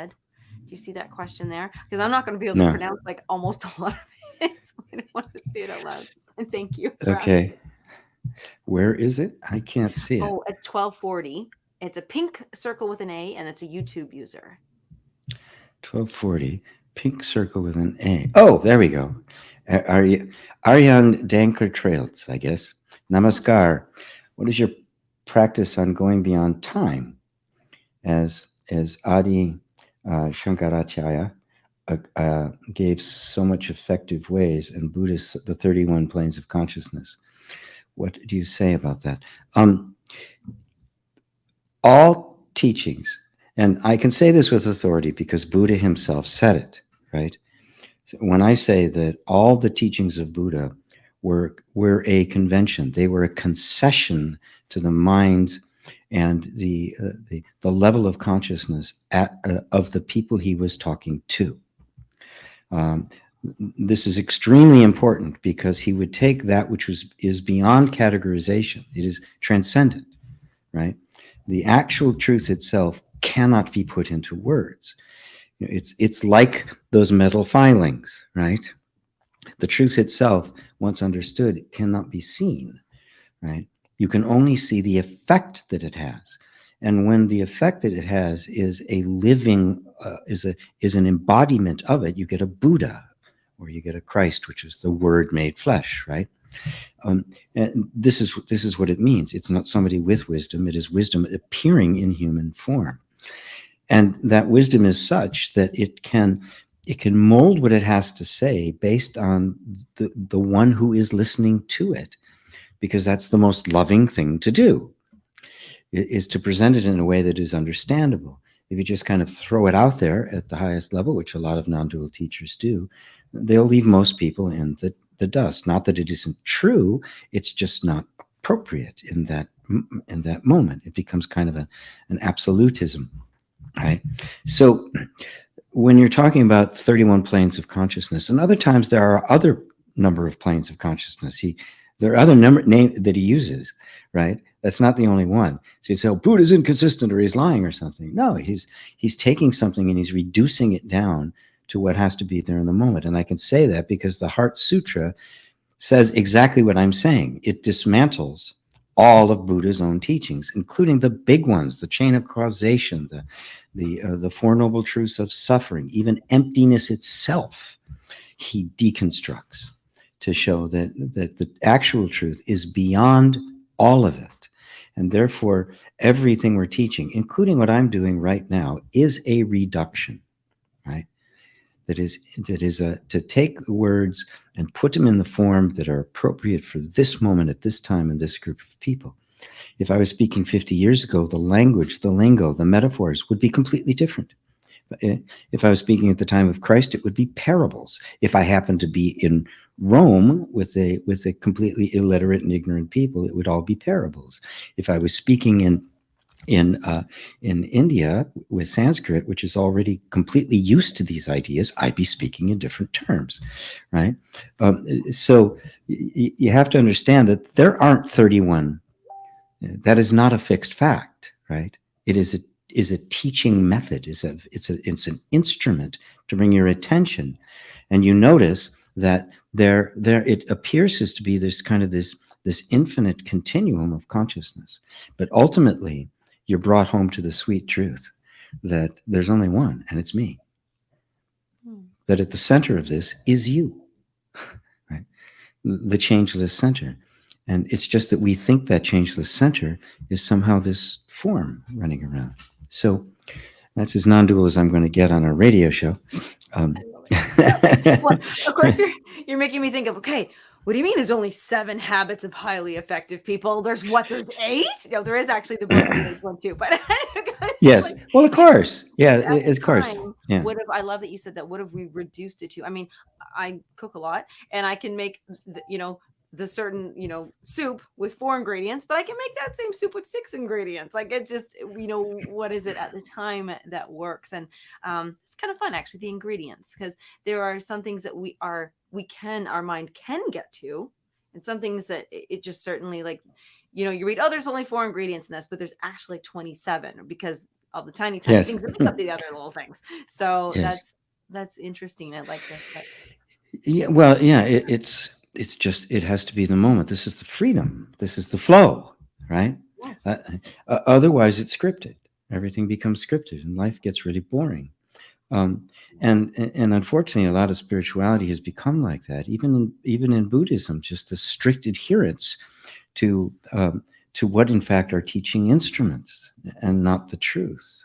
Do you see that question there? Because I'm not going to be able to pronounce like almost a lot of it. So I don't want to say it out loud. And thank you. Okay. Where is it? I can't see it. Oh, at 1240. It's a pink circle with an A, and it's a YouTube user. 1240, pink circle with an A. Oh, there we go. Aryan Danker Trails, I guess. Namaskar. What is your practice on going beyond time? As Adi Shankaracharya gave so much effective ways, and Buddhists, the 31 planes of consciousness. What do you say about that? All teachings, and I can say this with authority because Buddha himself said it, right? So when I say that all the teachings of Buddha were a convention, they were a concession to the mind and the level of consciousness of the people he was talking to. This is extremely important because he would take that which is beyond categorization. It is transcendent, right? The actual truth itself cannot be put into words. It's like those metal filings, right? The truth itself, once understood, cannot be seen, right? You can only see the effect that it has. And when the effect that it has is a living, is an embodiment of it, you get a Buddha, or you get a Christ, which is the Word made flesh, right? And this is what it means. It's not somebody with wisdom. It is wisdom appearing in human form. And that wisdom is such that it can mold what it has to say based on the one who is listening to it, because that's the most loving thing to do, is to present it in a way that is understandable. If you just kind of throw it out there at the highest level, which a lot of non-dual teachers do, they'll leave most people in the dust. Not that it isn't true, it's just not appropriate in that moment. It becomes kind of an absolutism, right? So when you're talking about 31 planes of consciousness, and other times there are other number of planes of consciousness. There are other name that he uses, right? That's not the only one. So you say, oh, Buddha's inconsistent or he's lying or something. No, he's taking something and he's reducing it down to what has to be there in the moment. And I can say that because the Heart Sutra says exactly what I'm saying. It dismantles all of Buddha's own teachings, including the big ones, the chain of causation, the Four Noble Truths of suffering, even emptiness itself. He deconstructs to show that the actual truth is beyond all of it. And therefore, everything we're teaching, including what I'm doing right now, is a reduction, right? that is to take the words and put them in the form that are appropriate for this moment at this time and this group of people. If I was speaking 50 years ago, the language, the lingo, the metaphors would be completely different. If I was speaking at the time of Christ, it would be parables. If I happened to be in Rome with a completely illiterate and ignorant people, it would all be parables. If I was speaking in India with Sanskrit, which is already completely used to these ideas, I'd be speaking in different terms, right? So you have to understand that there aren't 31. That is not a fixed fact, right? It is a teaching method. It's an instrument to bring your attention, and you notice that there it appears as to be this kind of this infinite continuum of consciousness, but ultimately you're brought home to the sweet truth that there's only one, and it's me. That at the center of this is you, right? The changeless center. And it's just that we think that changeless center is somehow this form running around. So that's as non-dual as I'm going to get on a radio show. Well, of course, you're making me think of, okay, what do you mean there's only 7 habits of highly effective people? There's 8? No, there is actually the book one too. But yes, well, of course, yeah, of course. Yeah. I love that you said that. What if we reduced it to? I mean, I cook a lot, and I can make the certain soup with 4 ingredients, but I can make that same soup with 6 ingredients. Like, it just what is it at the time that works? And it's kind of fun, actually, the ingredients, because there are some things that our mind can get to, and some things that it just certainly, like, you read, oh, there's only 4 ingredients in this, but there's actually 27 because of the tiny yes. things that make up the other little things. So yes. that's interesting. I like this. But... yeah, well, yeah, it's just, it has to be the moment. This is the freedom. This is the flow, right? Yes. Otherwise, it's scripted. Everything becomes scripted, and life gets really boring. And unfortunately, a lot of spirituality has become like that. Even in Buddhism, just the strict adherence to what, in fact, are teaching instruments and not the truth.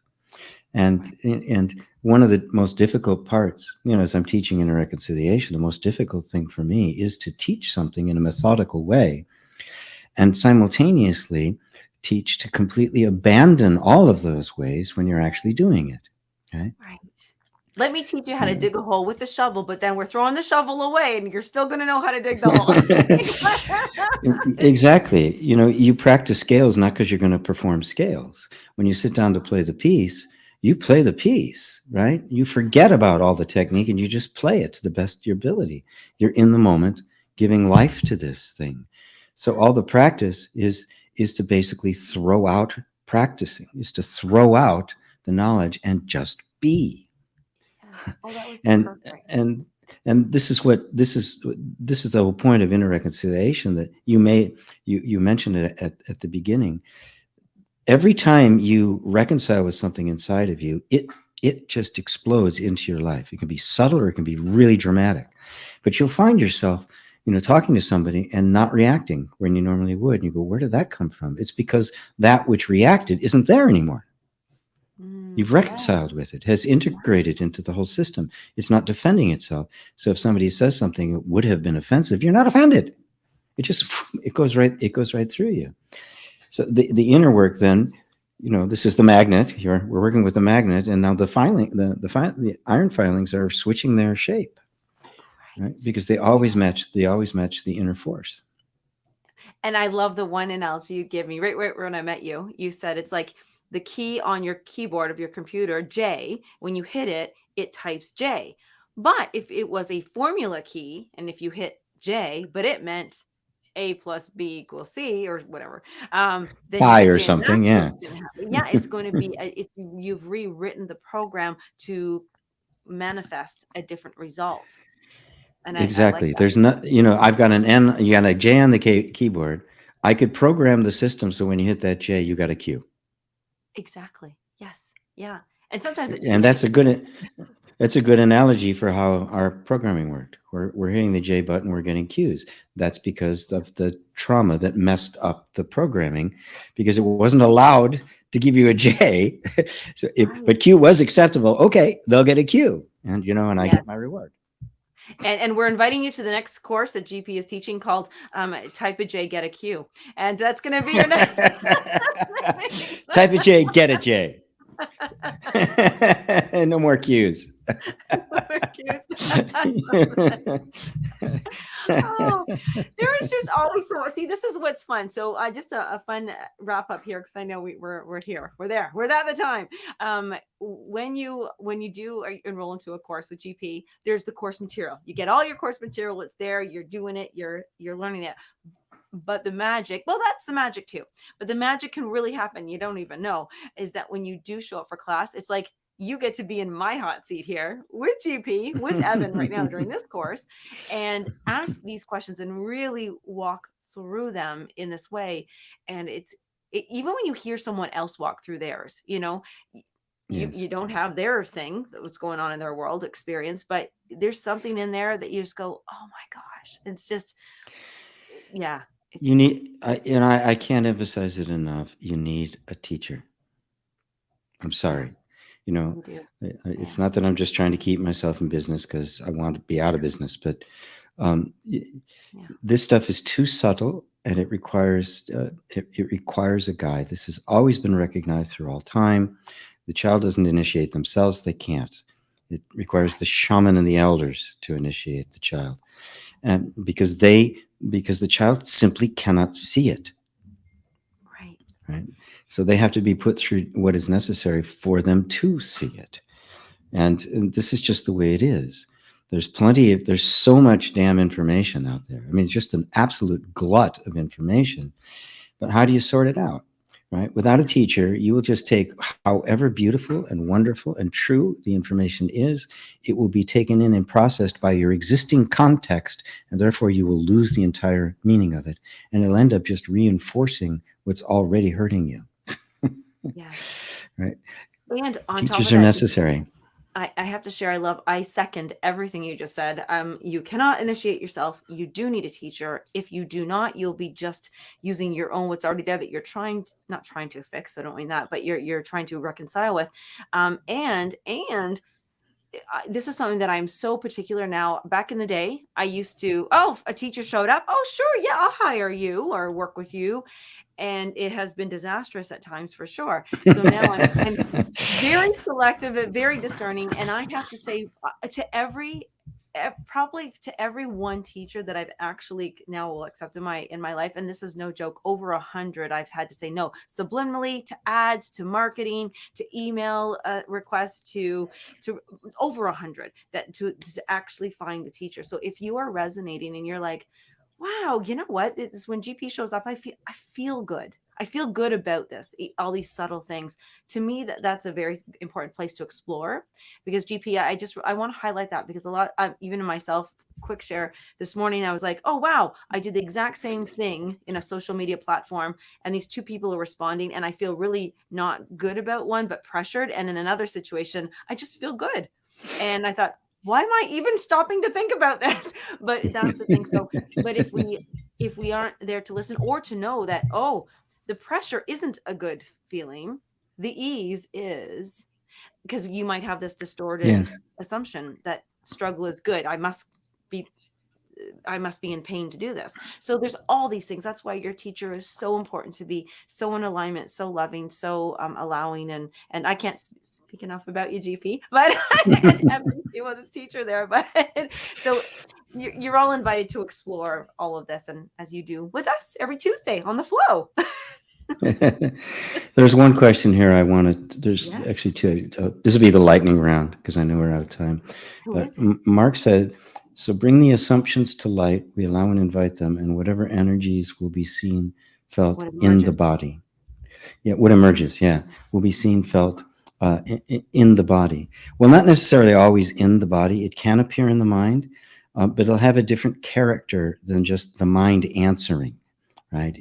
And one of the most difficult parts, as I'm teaching inner reconciliation, the most difficult thing for me is to teach something in a methodical way and simultaneously teach to completely abandon all of those ways when you're actually doing it. Okay? Right. Let me teach you how to dig a hole with a shovel, but then we're throwing the shovel away and you're still going to know how to dig the hole. Exactly. You practice scales not because you're going to perform scales. When you sit down to play the piece, you play the piece, right? You forget about all the technique and you just play it to the best of your ability. You're in the moment, giving life to this thing. So all the practice is to basically throw out practicing, is to throw out the knowledge and just be. Yeah. Oh, that was perfect. And this is the whole point of inner reconciliation that you mentioned it at the beginning. Every time you reconcile with something inside of you, it just explodes into your life. It can be subtle or it can be really dramatic, but you'll find yourself, talking to somebody and not reacting when you normally would. And you go, where did that come from? It's because that which reacted isn't there anymore. You've reconciled with it, has integrated into the whole system. It's not defending itself. So if somebody says something that would have been offensive, you're not offended. It goes right through you. So the inner work then, this is the magnet. We're working with the magnet, and now the iron filings are switching their shape, right? Because they always match the inner force. And I love the one analogy you give me right when I met you. You said it's like the key on your keyboard of your computer, J, when you hit it, it types J. But if it was a formula key, and if you hit J, but it meant A plus B equals C or whatever, then pi or something, yeah. Yeah, it's going to be, you've rewritten the program to manifest a different result. And exactly. I like There's not, I've got an N, you got a J on the keyboard. I could program the system so when you hit that J, you got a Q. Exactly. Yes. Yeah. And sometimes that's a good analogy for how our programming worked. We're hitting the J button, we're getting Qs. That's because of the trauma that messed up the programming, because it wasn't allowed to give you a J. But Q was acceptable. Okay, they'll get a Q. and I Yes. get my reward. And we're inviting you to the next course that GP is teaching called Type a J, Get a Q. And that's going to be your next. Type a J, get a J. No more Qs. Oh, there is just always so. See, this is what's fun. So, just a fun wrap up here, because I know we're here, we're there, we're at the time. When you do enroll into a course with GP, there's the course material. You get all your course material. It's there. You're doing it. You're learning it. But the magic, well, that's the magic too. But the magic can really happen. You don't even know, is that when you do show up for class, it's like you get to be in my hot seat here with GP, with Evan right now during this course, and ask these questions and really walk through them in this way. And even when you hear someone else walk through theirs, Yes. you don't have their thing, what's going on in their world experience, but there's something in there that you just go, oh my gosh. It's just, yeah. You need, I can't emphasize it enough. You need a teacher. I'm sorry. It's not that I'm just trying to keep myself in business because I want to be out of business, but this stuff is too subtle, and it requires a guide. This has always been recognized through all time. The child doesn't initiate themselves. They can't. It requires the shaman and the elders to initiate the child. And because the child simply cannot see it. Right. So they have to be put through what is necessary for them to see it. And this is just the way it is. There's so much damn information out there. I mean, it's just an absolute glut of information. But how do you sort it out? Right? Without a teacher, you will just take however beautiful and wonderful and true the information is, it will be taken in and processed by your existing context, and therefore you will lose the entire meaning of it. And it'll end up just reinforcing what's already hurting you. Yes. Right. And on teachers top of are that, necessary. I have to share, I second everything you just said. You cannot initiate yourself. You do need a teacher. If you do not, you'll be just using your own, what's already there that you're not trying to fix. I don't mean that, but you're trying to reconcile with. And this is something that I'm so particular now. Back in the day, I used to, a teacher showed up. Oh, sure. Yeah, I'll hire you or work with you. And it has been disastrous at times, for sure. So now I'm very selective and very discerning. And I have to say probably to every one teacher that I've actually now will accept in my life, and this is no joke, over 100 I've had to say no, subliminally, to ads, to marketing, to email requests, to over 100 that to actually find the teacher. So if you are resonating and you're like, wow, you know what? It's when GP shows up, I feel good. I feel good about this, all these subtle things. To me, that's a very important place to explore, because GP, I want to highlight that, because a lot, even in myself, quick share, this morning, I was like, oh, wow, I did the exact same thing in a social media platform, and these two people are responding, and I feel really not good about one, but pressured. And in another situation, I just feel good. And I thought, why am I even stopping to think about this? But that's the thing. So, but if we aren't there to listen or to know that, the pressure isn't a good feeling, the ease is, because you might have this distorted assumption that struggle is good. I must be in pain to do this. So there's all these things. That's why your teacher is so important, to be so in alignment, so loving, so allowing. And I can't speak enough about you, GP, but Evan, you was this teacher there. But so you're all invited to explore all of this, and as you do with us every Tuesday on the flow. There's one question here I wanted. There's actually two. This will be the lightning round, because I know we're out of time. But Mark said, so bring the assumptions to light. We allow and invite them, and whatever energies will be seen, felt in the body. Yeah, what emerges, will be seen, felt in the body. Well, not necessarily always in the body. It can appear in the mind, but it'll have a different character than just the mind answering. Right,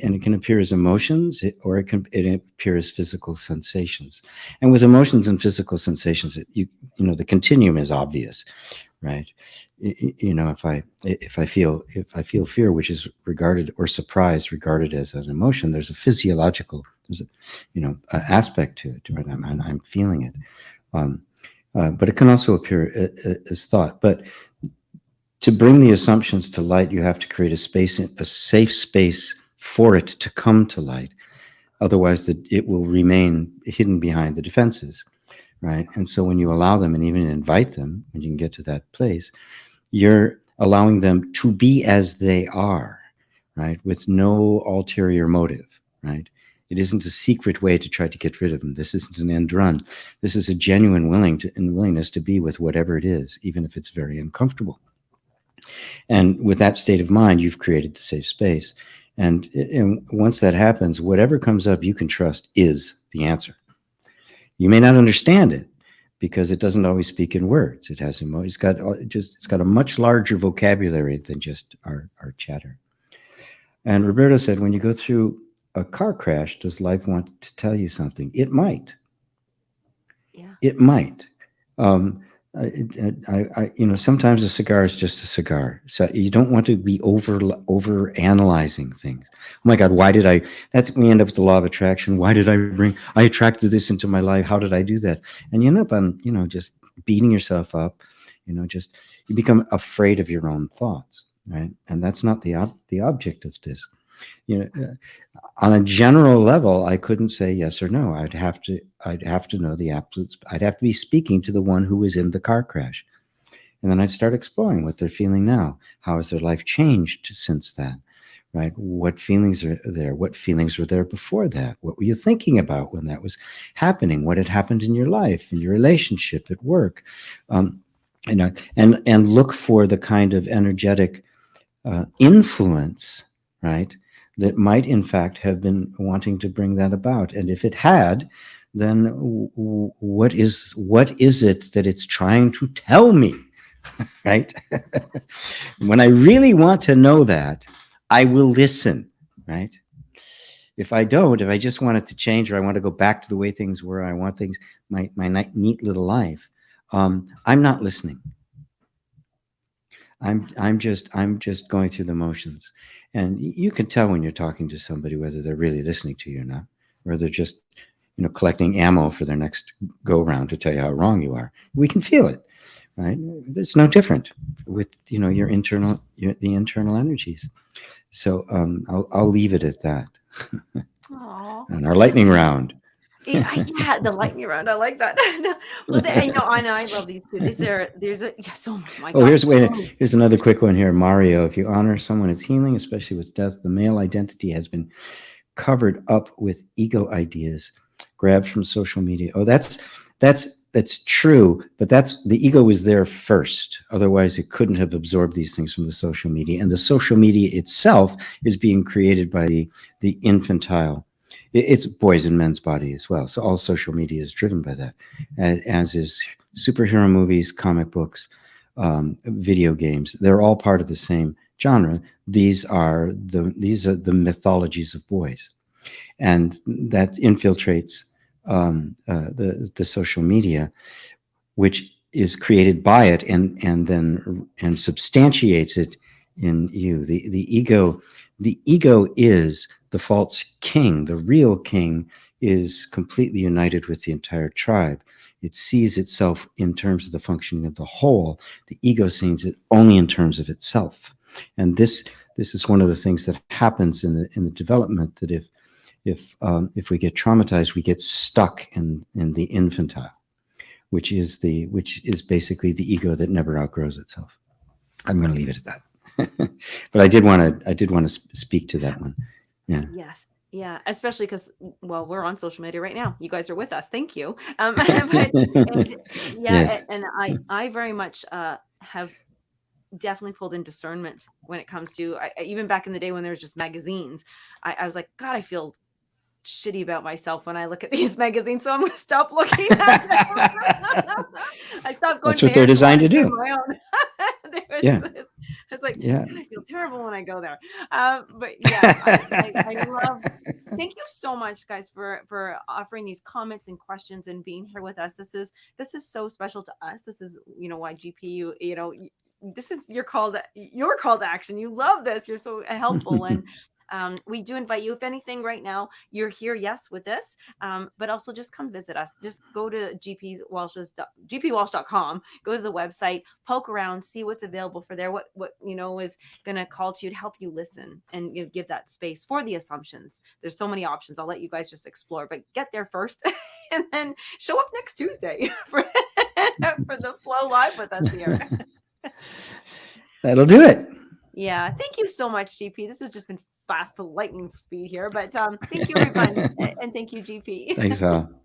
and it can appear as emotions, or it appear as physical sensations. And with emotions and physical sensations, the continuum is obvious, right? If I feel fear, which is regarded, or surprise regarded as an emotion, there's a physiological, aspect to it, right? I'm feeling it. but it can also appear as thought. But to bring the assumptions to light, you have to create a safe space for it to come to light. Otherwise, it will remain hidden behind the defenses, right? And so when you allow them and even invite them, when you can get to that place, you're allowing them to be as they are, right? With no ulterior motive, right? It isn't a secret way to try to get rid of them. This isn't an end run. This is a genuine willingness to be with whatever it is, even if it's very uncomfortable. And with that state of mind, you've created the safe space. And once that happens, whatever comes up, you can trust is the answer. You may not understand it because it doesn't always speak in words. It has it's got a much larger vocabulary than just our chatter. And Roberto said, when you go through a car crash, does life want to tell you something? It might. Yeah. It might. Sometimes a cigar is just a cigar. So you don't want to be over analyzing things. Oh my God, why did I? We end up with the law of attraction. Why did I attracted this into my life? How did I do that? And you end up on, just beating yourself up. You become afraid of your own thoughts, right? And that's not the object of this. On a general level, I couldn't say yes or no. I'd have to know the absolutes. I'd have to be speaking to the one who was in the car crash. And then I'd start exploring what they're feeling now. How has their life changed since that? Right? What feelings are there? What feelings were there before that? What were you thinking about when that was happening? What had happened in your life, in your relationship, at work? And look for the kind of energetic influence, right, that might in fact have been wanting to bring that about. And if it had, then what is it that it's trying to tell me? Right? When I really want to know that, I will listen, right? If I just want it to change, or I want to go back to the way things were, I want things, my neat little life, I'm not listening. I'm just going through the motions. And you can tell when you're talking to somebody whether they're really listening to you or not, or they're just, collecting ammo for their next go round to tell you how wrong you are. We can feel it, right? It's no different with, the internal energies. So I'll leave it at that. And our lightning round. Yeah, the lightning round. I like that. No, well, I love these too. My God. Here's another quick one here. Mario, if you honor someone, it's healing, especially with death. The male identity has been covered up with ego ideas grabbed from social media. Oh, that's true, but the ego was there first. Otherwise, it couldn't have absorbed these things from the social media. And the social media itself is being created by the infantile. It's boys and men's body as well. So all social media is driven by that, as is superhero movies, comic books, video games. They're all part of the same genre. These are the mythologies of boys, and that infiltrates the social media, which is created by it and substantiates it in you. The ego is the false king. The real king is completely united with the entire tribe. It sees itself in terms of the functioning of the whole. The ego sees it only in terms of itself. And this is one of the things that happens in the development, that if we get traumatized, we get stuck in the infantile, which is basically the ego that never outgrows itself. I'm going to leave it at that. But I did want to speak to that one. Yeah. Yes. Yeah, especially because, well, we're on social media right now. You guys are with us. Thank you. Yes. And I very much have definitely pulled in discernment when it comes to, even back in the day when there was just magazines. I was like, God, I feel shitty about myself when I look at these magazines, so I'm going to stop looking at them. I stopped going. That's what they're designed to do. My own. Yeah. It's like, yeah. I feel terrible when I go there. But yes, I love. Thank you so much, guys, for offering these comments and questions and being here with us. This is so special to us. This is why GP, this is your call to action. You love this. You're so helpful, and We do invite you, if anything, right now, you're here, yes, with this, but also just come visit us. Just go to gpwalsh.com, go to the website, poke around, see what's available for there, what is going to call to you to help you listen and give that space for the assumptions. There's so many options. I'll let you guys just explore, but get there first and then show up next Tuesday for the Flow Live with us here. That'll do it. Yeah. Thank you so much, GP. This has just been fast lightning speed here, but thank you, everyone. And thank you, GP. Thanks, Al.